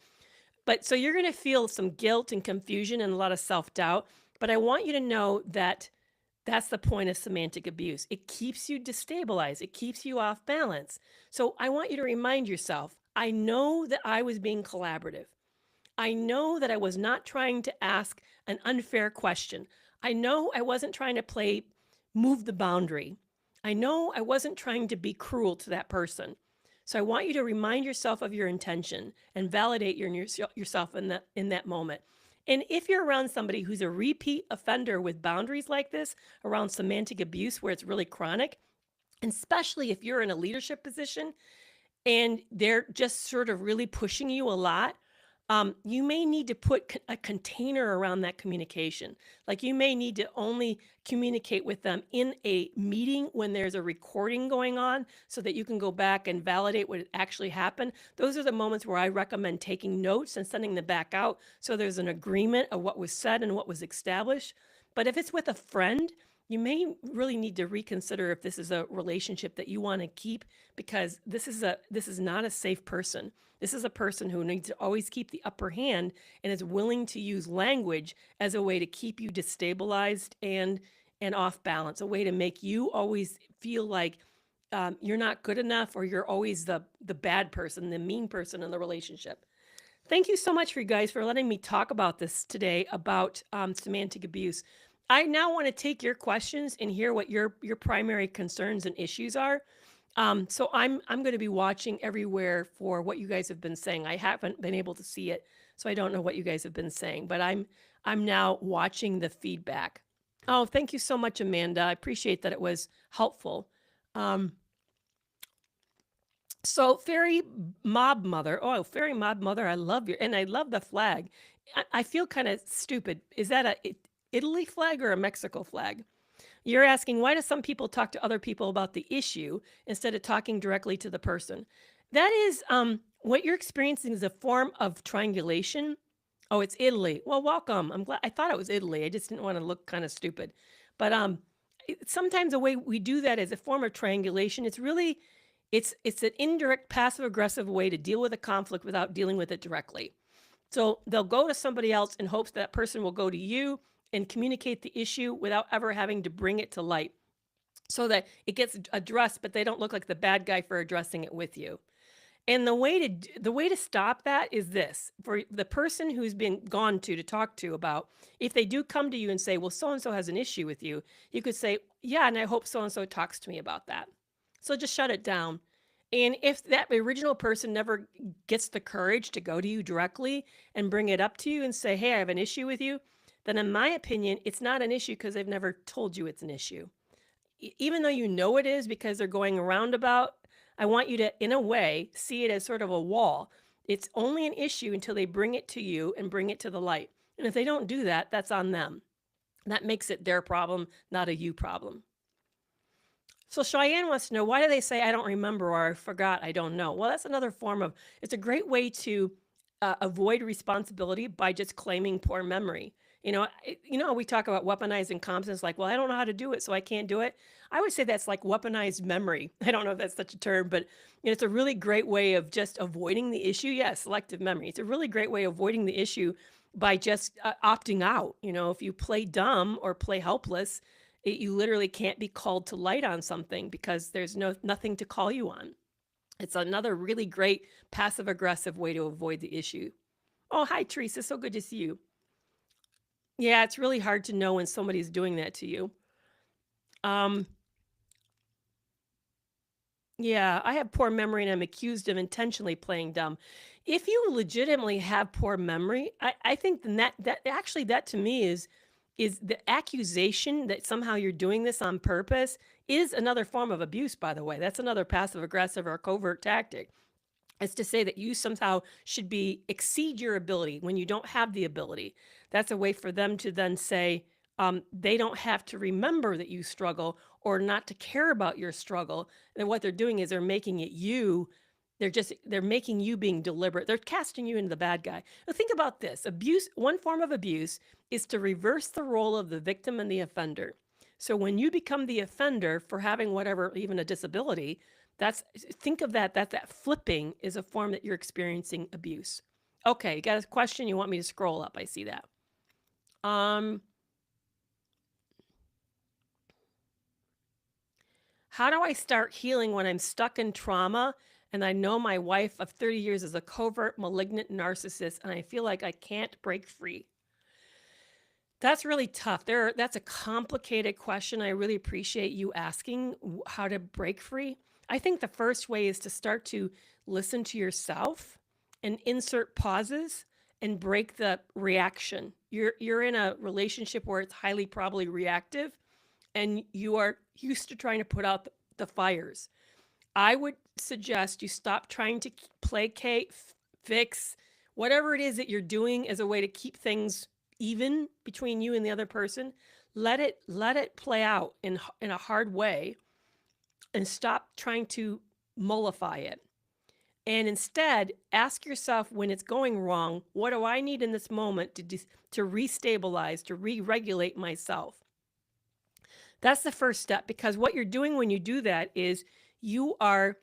so you're going to feel some guilt and confusion and a lot of self-doubt. But I want you to know that that's the point of semantic abuse. It keeps you destabilized. It keeps you off balance. So I want you to remind yourself, I know that I was being collaborative. I know that I was not trying to ask an unfair question. I know I wasn't trying to move the boundary. I know I wasn't trying to be cruel to that person. So I want you to remind yourself of your intention and validate yourself in that moment. And if you're around somebody who's a repeat offender with boundaries like this, around semantic abuse where it's really chronic, and especially if you're in a leadership position and they're just sort of really pushing you a lot, you may need to put a container around that communication. Like you may need to only communicate with them in a meeting when there's a recording going on so that you can go back and validate what actually happened. Those are the moments where I recommend taking notes and sending them back out so there's an agreement of what was said and what was established. But if it's with a friend, you may really need to reconsider if this is a relationship that you want to keep, because this is not a safe person. This is a person who needs to always keep the upper hand and is willing to use language as a way to keep you destabilized and off balance, a way to make you always feel like you're not good enough, or you're always the bad person, the mean person in the relationship. Thank you so much for you guys for letting me talk about this today, about semantic abuse. I now want to take your questions and hear what your primary concerns and issues are. So I'm going to be watching everywhere for what you guys have been saying. I haven't been able to see it, so I don't know what you guys have been saying, but I'm now watching the feedback. Oh, thank you so much, Amanda. I appreciate that. It was helpful. So Fairy Mob Mother. Oh, Fairy Mob Mother, I love and I love the flag. I feel kind of stupid. Is that a Italy flag or a Mexico flag? You're asking, why do some people talk to other people about the issue instead of talking directly to the person? That is, what you're experiencing is a form of triangulation. Oh, it's Italy. Well, welcome. I'm glad. I thought it was Italy. I just didn't want to look kind of stupid. But sometimes the way we do that is a form of triangulation. It's really, it's an indirect passive aggressive way to deal with a conflict without dealing with it directly. So they'll go to somebody else in hopes that person will go to you and communicate the issue without ever having to bring it to light, so that it gets addressed, but they don't look like the bad guy for addressing it with you. And the way to stop that is this: for the person who's been gone to talk to about, if they do come to you and say, well, so-and-so has an issue with you, you could say, yeah, and I hope so-and-so talks to me about that. So just shut it down. And if that original person never gets the courage to go to you directly and bring it up to you and say, hey, I have an issue with you, then in my opinion, it's not an issue because they've never told you it's an issue. Even though you know it is because they're going around about, I want you to, in a way, see it as sort of a wall. It's only an issue until they bring it to you and bring it to the light. And if they don't do that, that's on them. That makes it their problem, not a you problem. So Cheyenne wants to know, why do they say I don't remember or I forgot, I don't know? Well, that's another form of, it's a great way to avoid responsibility by just claiming poor memory. You know, we talk about weaponized incompetence, like, well, I don't know how to do it, so I can't do it. I would say that's like weaponized memory. I don't know if that's such a term, but it's a really great way of just avoiding the issue. Yes, selective memory. It's a really great way of avoiding the issue by just opting out. If you play dumb or play helpless, you literally can't be called to light on something because there's nothing to call you on. It's another really great passive aggressive way to avoid the issue. Oh, hi, Teresa. So good to see you. Yeah, it's really hard to know when somebody's doing that to you. Yeah, I have poor memory and I'm accused of intentionally playing dumb. If you legitimately have poor memory, I think that to me is the accusation that somehow you're doing this on purpose is another form of abuse, by the way. That's another passive aggressive or covert tactic. It's to say that you somehow should exceed your ability when you don't have the ability. That's a way for them to then say they don't have to remember that you struggle or not to care about your struggle. And what they're doing is they're making it you. They're making you being deliberate. They're casting you into the bad guy. Now think about this. Abuse, one form of abuse is to reverse the role of the victim and the offender. So when you become the offender for having whatever, even a disability, think of that flipping is a form that you're experiencing abuse. Okay, you got a question? You want me to scroll up? I see that. How do I start healing when I'm stuck in trauma And I know my wife of 30 years is a covert, malignant narcissist, and I feel like I can't break free. That's really tough. That's a complicated question. I really appreciate you asking how to break free. I think the first way is to start to listen to yourself and insert pauses and break the reaction. You're in a relationship where it's highly probably reactive and you are used to trying to put out the fires. I would suggest you stop trying to placate, fix, whatever it is that you're doing as a way to keep things even between you and the other person. Let it play out in a hard way and stop trying to mollify it. And instead, ask yourself when it's going wrong, what do I need in this moment to restabilize, to re-regulate myself? That's the first step, because what you're doing when you do that is you're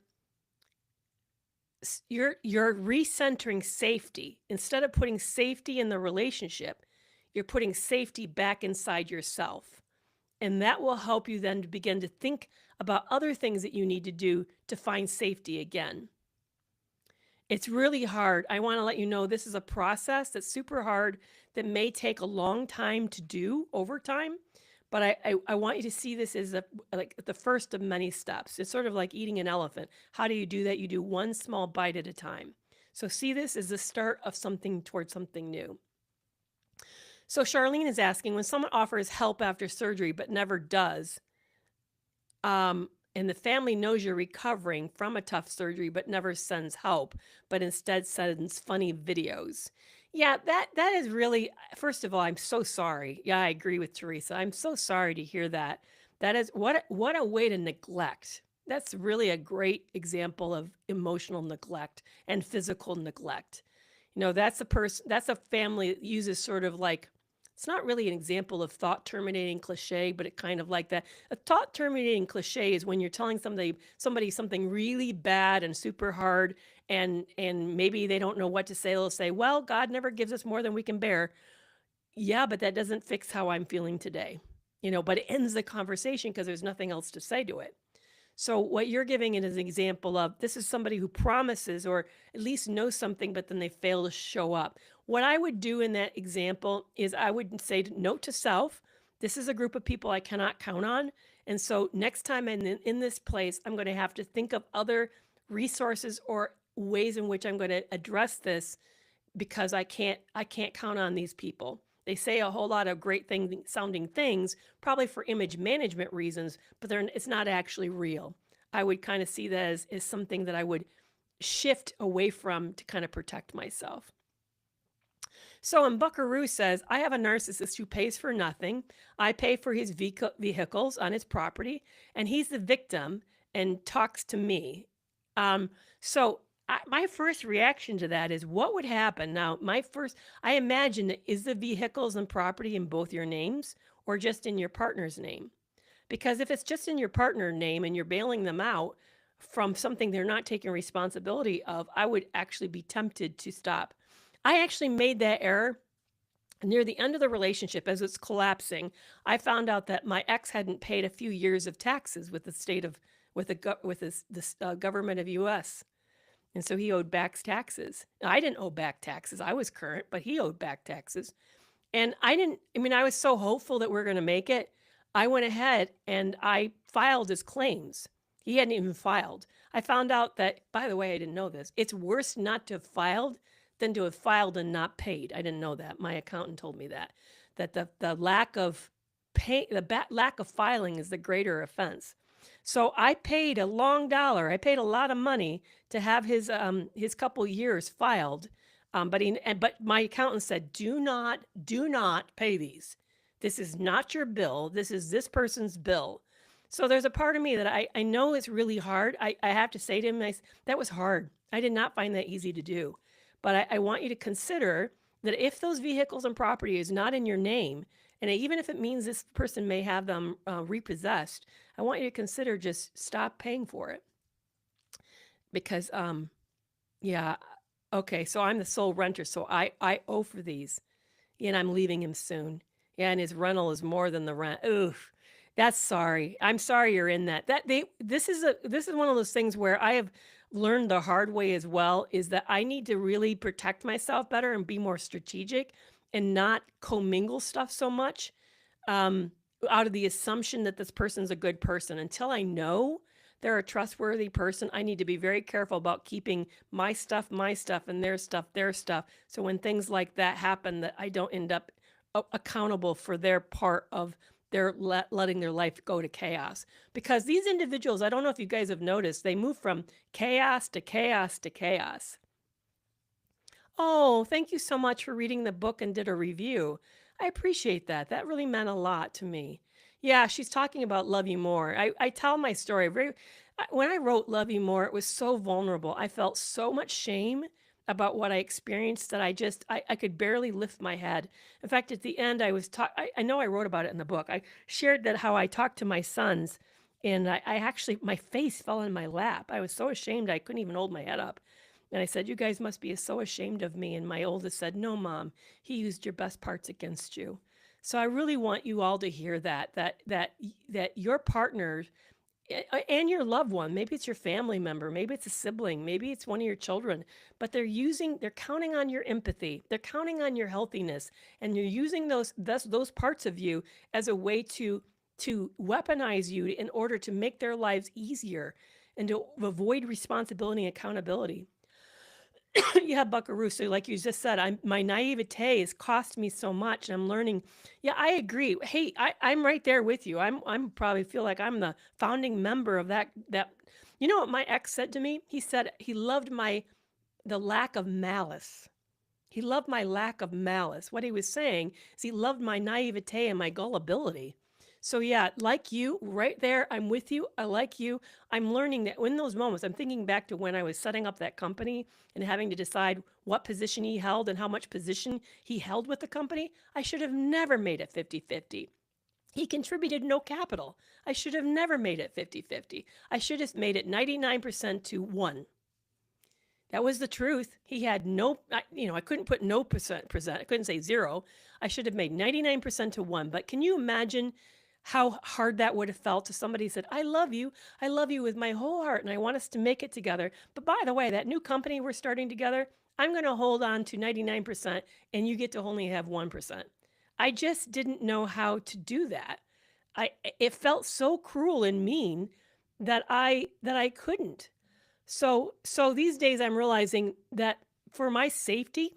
recentering safety. Instead of putting safety in the relationship, you're putting safety back inside yourself. And that will help you then to begin to think about other things that you need to do to find safety again. It's really hard. I want to let you know this is a process that's super hard, that may take a long time to do over time. But I want you to see this as like the first of many steps. It's sort of like eating an elephant. How do you do that? You do one small bite at a time. So see this as the start of something towards something new. So Charlene is asking, when someone offers help after surgery but never does, and the family knows you're recovering from a tough surgery but never sends help, but instead sends funny videos. Yeah, that is really, first of all, I'm so sorry. Yeah, I agree with Teresa. I'm so sorry to hear that. That is, what a way to neglect. That's really a great example of emotional neglect and physical neglect. You know, that's a family that uses sort of like, it's not really an example of thought terminating cliche, but it kind of like that. A thought terminating cliche is when you're telling somebody something really bad and super hard, and maybe they don't know what to say. They'll say, well, God never gives us more than we can bear. Yeah, but that doesn't fix how I'm feeling today. You know, but it ends the conversation because there's nothing else to say to it. So what you're giving it is an example of, this is somebody who promises or at least knows something, but then they fail to show up. What I would do in that example is I would say, note to self, this is a group of people I cannot count on. And so next time I'm in this place, I'm going to have to think of other resources or ways in which I'm going to address this, because I can't count on these people. They say a whole lot of great sounding things, probably for image management reasons, but it's not actually real. I would kind of see that as something that I would shift away from to kind of protect myself. So, and Buckaroo says, I have a narcissist who pays for nothing. I pay for his vehicles on his property, and he's the victim and talks to me. My first reaction to that is, what would happen? Now, I imagine, is the vehicles and property in both your names or just in your partner's name? Because if it's just in your partner's name and you're bailing them out from something they're not taking responsibility of, I would actually be tempted to stop. I actually made that error near the end of the relationship. As it's collapsing, I found out that my ex hadn't paid a few years of taxes with the government of U.S., and so he owed back taxes. I didn't owe back taxes. I was current, but he owed back taxes. And I was so hopeful that we're going to make it. I went ahead and I filed his claims. He hadn't even filed. I found out that, by the way, I didn't know this, it's worse not to have filed than to have filed and not paid. I didn't know that. My accountant told me that the lack of lack of filing is the greater offense. So I paid a long dollar. I paid a lot of money to have his couple years filed. But my accountant said, do not pay these. This is not your bill. This is this person's bill. So there's a part of me that I know it's really hard. I have to say to him, that was hard. I did not find that easy to do. But I want you to consider that if those vehicles and property is not in your name, and even if it means this person may have them repossessed, I want you to consider just stop paying for it. Because, okay, so I'm the sole renter, so I owe for these, and I'm leaving him soon. Yeah, and his rental is more than the rent. Oof, that's sorry. I'm sorry you're in that. This is one of those things where I have learned the hard way as well is that I need to really protect myself better and be more strategic and not commingle stuff so much, um, out of the assumption that this person's a good person. Until I know they're a trustworthy person, I need to be very careful about keeping my stuff, and their stuff, their stuff. So when things like that happen, that I don't end up accountable for their part of their letting their life go to chaos. Because these individuals, I don't know if you guys have noticed, they move from chaos to chaos to chaos. Oh, thank you so much for reading the book and did a review. I appreciate that. That really meant a lot to me. Yeah, she's talking about Love You More. I tell my story when I wrote Love You More, it was so vulnerable. I felt so much shame about what I experienced that I could barely lift my head. In fact, at the end, I know I wrote about it in the book. I shared that how I talked to my sons, and I actually, my face fell in my lap. I was so ashamed I couldn't even hold my head up. And I said, "You guys must be so ashamed of me." And my oldest said, "No, Mom, he used your best parts against you." So I really want you all to hear that your partner and your loved one, maybe it's your family member, maybe it's a sibling, maybe it's one of your children, but they're counting on your empathy. They're counting on your healthiness, and you're using those parts of you as a way to weaponize you in order to make their lives easier and to avoid responsibility and accountability. Yeah, Buckaroo. So, like you just said, my naivete has cost me so much, and I'm learning. Yeah, I agree. Hey, I'm right there with you. I'm probably feel like I'm the founding member of that. You know what my ex said to me? He said he loved the lack of malice. He loved my lack of malice. What he was saying is he loved my naivete and my gullibility. So yeah, like you, right there, I'm with you. I like you. I'm learning that in those moments, I'm thinking back to when I was setting up that company and having to decide what position he held and how much position he held with the company. I should have never made it 50-50. He contributed no capital. I should have never made it 50-50. I should have made it 99% to 1. That was the truth. He had I couldn't put no percent. I couldn't say 0. I should have made 99% to 1. But can you imagine how hard that would have felt to somebody who said, "I love you. I love you with my whole heart and I want us to make it together. But by the way, that new company we're starting together, I'm going to hold on to 99% and you get to only have 1%." I just didn't know how to do that. It felt so cruel and mean that I couldn't. So these days I'm realizing that for my safety,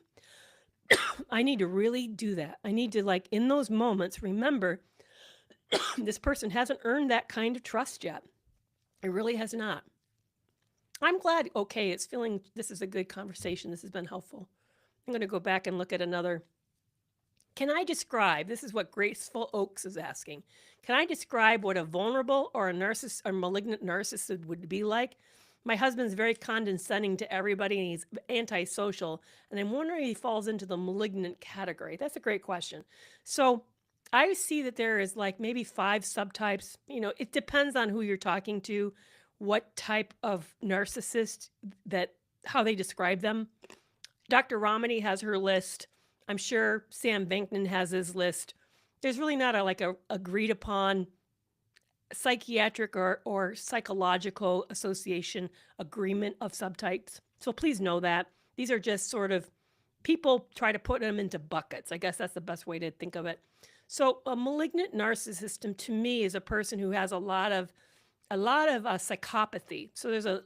I need to really do that. I need to, like, in those moments, remember this person hasn't earned that kind of trust yet. It really has not. I'm glad, okay, it's feeling this is a good conversation. This has been helpful. I'm going to go back and look at another. Can I describe, this is what Graceful Oaks is asking, can I describe what a vulnerable or a narcissist or malignant narcissist would be like? My husband's very condescending to everybody and he's antisocial. And I'm wondering if he falls into the malignant category. That's a great question. So I see that there is like maybe 5 subtypes. It depends on who you're talking to, what type of narcissist, how they describe them. Dr. Ramani has her list. I'm sure Sam Bankman has his list. There's really not a agreed upon psychiatric or psychological association agreement of subtypes. So please know that. These are just sort of, people try to put them into buckets. I guess that's the best way to think of it. So a malignant narcissist to me is a person who has a lot of psychopathy. So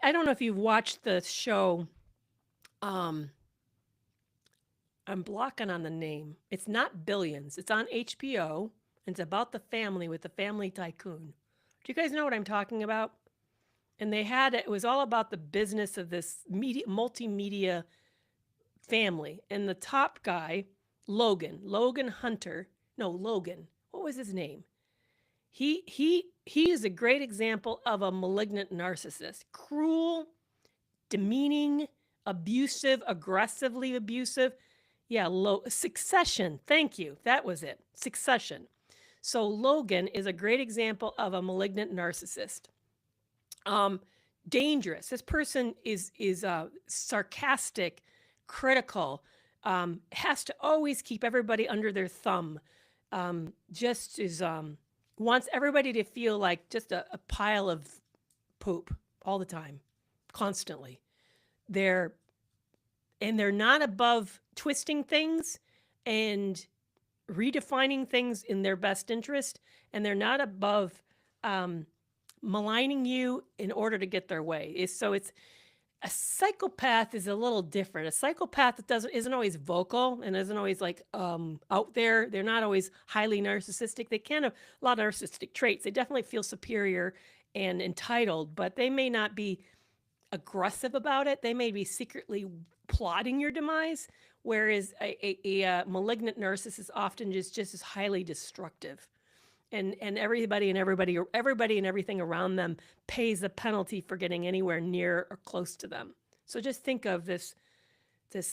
I don't know if you've watched the show, I'm blocking on the name. It's not Billions. It's on HBO. It's about the family with the family tycoon. Do you guys know what I'm talking about? And it was all about the business of this multimedia family. And the top guy, Logan Hunter, no, Logan, what was his name? He is a great example of a malignant narcissist. Cruel, demeaning, abusive, aggressively abusive. Yeah, Succession. Thank you. That was it. Succession. So Logan is a great example of a malignant narcissist. Dangerous. This person is sarcastic, critical, has to always keep everybody under their thumb. Just is wants everybody to feel like just a pile of poop all the time, constantly. They're not above twisting things and redefining things in their best interest, and they're not above maligning you in order to get their way. So it's a psychopath is a little different. A psychopath isn't always vocal and isn't always like out there. They're not always highly narcissistic. They can have a lot of narcissistic traits. They definitely feel superior and entitled, but they may not be aggressive about it. They may be secretly plotting your demise, whereas a malignant narcissist often just is highly destructive. And everybody and everything around them pays the penalty for getting anywhere near or close to them. So just think of this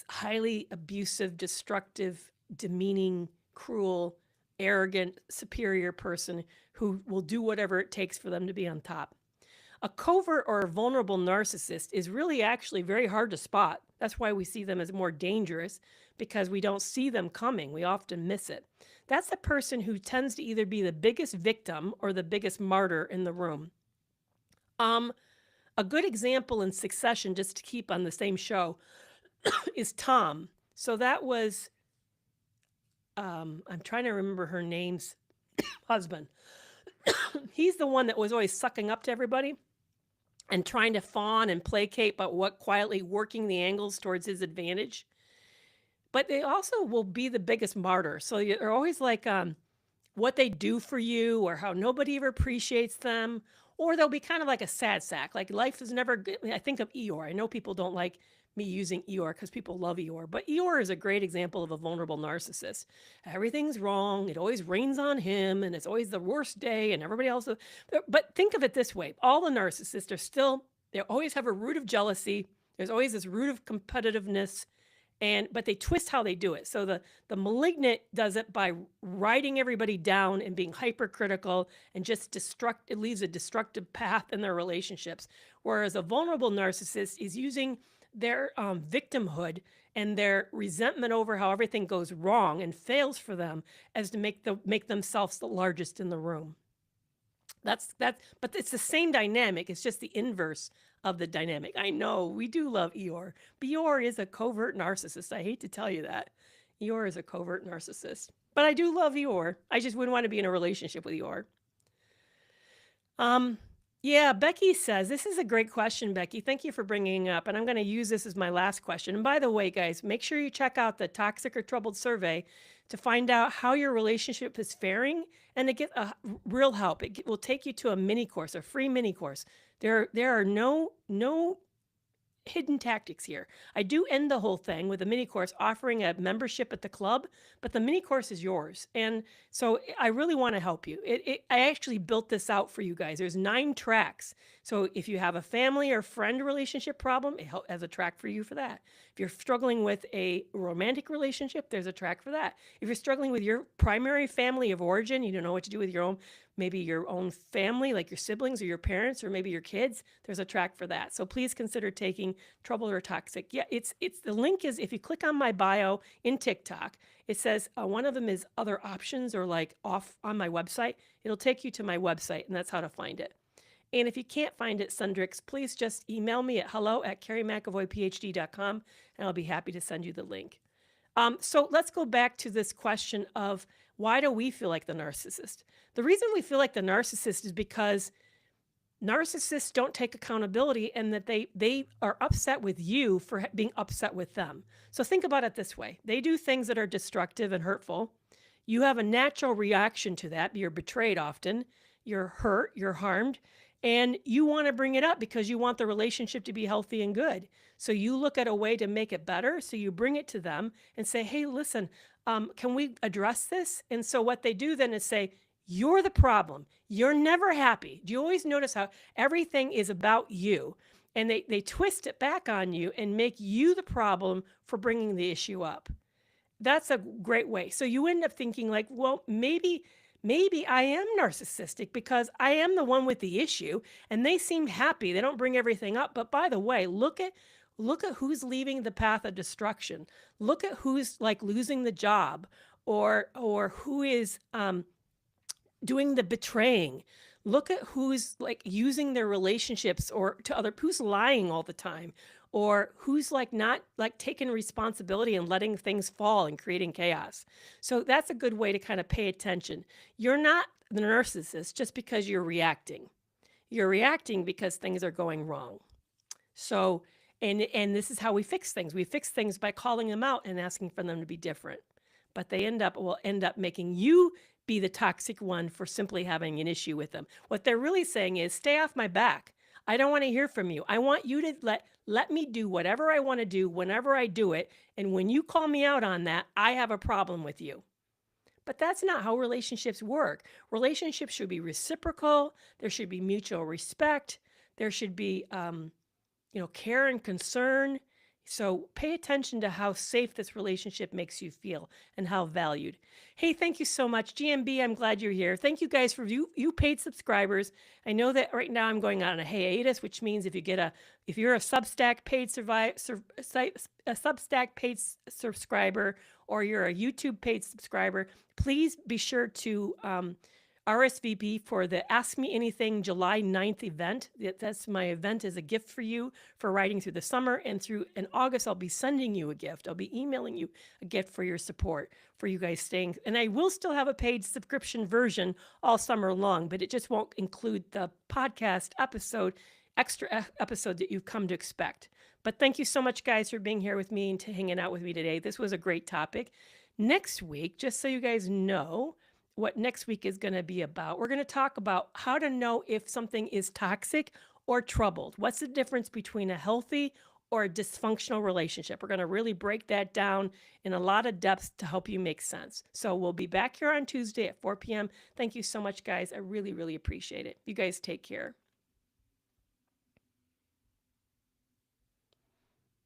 highly abusive, destructive, demeaning, cruel, arrogant, superior person who will do whatever it takes for them to be on top. A covert or a vulnerable narcissist is really actually very hard to spot. That's why we see them as more dangerous, because we don't see them coming. We often miss it. That's the person who tends to either be the biggest victim or the biggest martyr in the room. A good example in succession, just to keep on the same show, is Tom. So that was, I'm trying to remember her name's husband. He's the one that was always sucking up to everybody and trying to fawn and placate, but quietly working the angles towards his advantage. But they also will be the biggest martyr. So you're always like what they do for you or how nobody ever appreciates them. Or they'll be kind of like a sad sack. Like life is never good. I think of Eeyore. I know people don't like me using Eeyore because people love Eeyore. But Eeyore is a great example of a vulnerable narcissist. Everything's wrong. It always rains on him. And it's always the worst day. And everybody else. But think of it this way. All the narcissists they always have a root of jealousy. There's always this root of competitiveness. But they twist how they do it. So the malignant does it by writing everybody down and being hypercritical and just it leaves a destructive path in their relationships. Whereas a vulnerable narcissist is using their victimhood and their resentment over how everything goes wrong and fails for them as to make themselves the largest in the room. But it's the same dynamic. It's just the inverse of the dynamic. I know we do love Eeyore. But Eeyore is a covert narcissist. I hate to tell you that. Eeyore is a covert narcissist. But I do love Eeyore. I just wouldn't want to be in a relationship with Eeyore. Yeah, Becky says, this is a great question, Becky. Thank you for bringing it up. And I'm going to use this as my last question. And by the way, guys, make sure you check out the Toxic or Troubled survey to find out how your relationship is faring and to get a real help. It will take you to a mini course, a free mini course. There are no hidden tactics here. I do end the whole thing with a mini course offering a membership at the club, but the mini course is yours. And so I really want to help you. I actually built this out for you guys. There's 9 tracks. So if you have a family or friend relationship problem, it has a track for you for that. If you're struggling with a romantic relationship, there's a track for that. If you're struggling with your primary family of origin, you don't know what to do with your own, maybe your own family, like your siblings or your parents, or maybe your kids, there's a track for that. So please consider taking Troubled or Toxic. Yeah, it's the link is, if you click on my bio in TikTok, it says one of them is other options or like off on my website. It'll take you to my website, and that's how to find it. And if you can't find it, Sundrix, please just email me at hello@kerrymcavoyphd.com, and I'll be happy to send you the link. So let's go back to this question of why do we feel like the narcissist? The reason we feel like the narcissist is because narcissists don't take accountability, and that they are upset with you for being upset with them. So think about it this way. They do things that are destructive and hurtful. You have a natural reaction to that. You're betrayed often. You're hurt. You're harmed. And you want to bring it up because you want the relationship to be healthy and good. So you look at a way to make it better. So you bring it to them and say, hey, listen, can we address this? And so what they do then is say, you're the problem. You're never happy. Do you always notice how everything is about you? And they twist it back on you and make you the problem for bringing the issue up. That's a great way. So you end up thinking like, well, maybe I am narcissistic because I am the one with the issue and they seem happy. They don't bring everything up. But by the way, look at who's leaving the path of destruction. Look at who's like losing the job or who is doing the betraying. Look at who's like using their relationships or to other, who's lying all the time, or who's like not like taking responsibility and letting things fall and creating chaos. So that's a good way to kind of pay attention. You're not the narcissist just because you're reacting. You're reacting because things are going wrong. So, and this is how we fix things. We fix things by calling them out and asking for them to be different. But they will end up making you be the toxic one for simply having an issue with them. What they're really saying is, stay off my back. I don't want to hear from you. I want you to let me do whatever I want to do whenever I do it. And when you call me out on that, I have a problem with you. But that's not how relationships work. Relationships should be reciprocal. There should be mutual respect. There should be care and concern. So pay attention to how safe this relationship makes you feel and how valued. Hey, thank you so much. GMB, I'm glad you're here. Thank you guys for you paid subscribers. I know that right now I'm going on a hiatus, which means if you're a Substack paid subscriber, or you're a YouTube paid subscriber, please be sure to RSVP for the Ask Me Anything July 9th event. That's my event as a gift for you for riding through the summer. And in August, I'll be sending you a gift. I'll be emailing you a gift for your support, for you guys staying. And I will still have a paid subscription version all summer long, but it just won't include the podcast extra episode that you've come to expect. But thank you so much, guys, for being here with me and hanging out with me today. This was a great topic. Next week, just so you guys know, what next week is going to be about. We're going to talk about how to know if something is toxic or troubled. What's the difference between a healthy or a dysfunctional relationship? We're going to really break that down in a lot of depth to help you make sense. So we'll be back here on Tuesday at 4 p.m. Thank you so much, guys. I really, really appreciate it. You guys take care.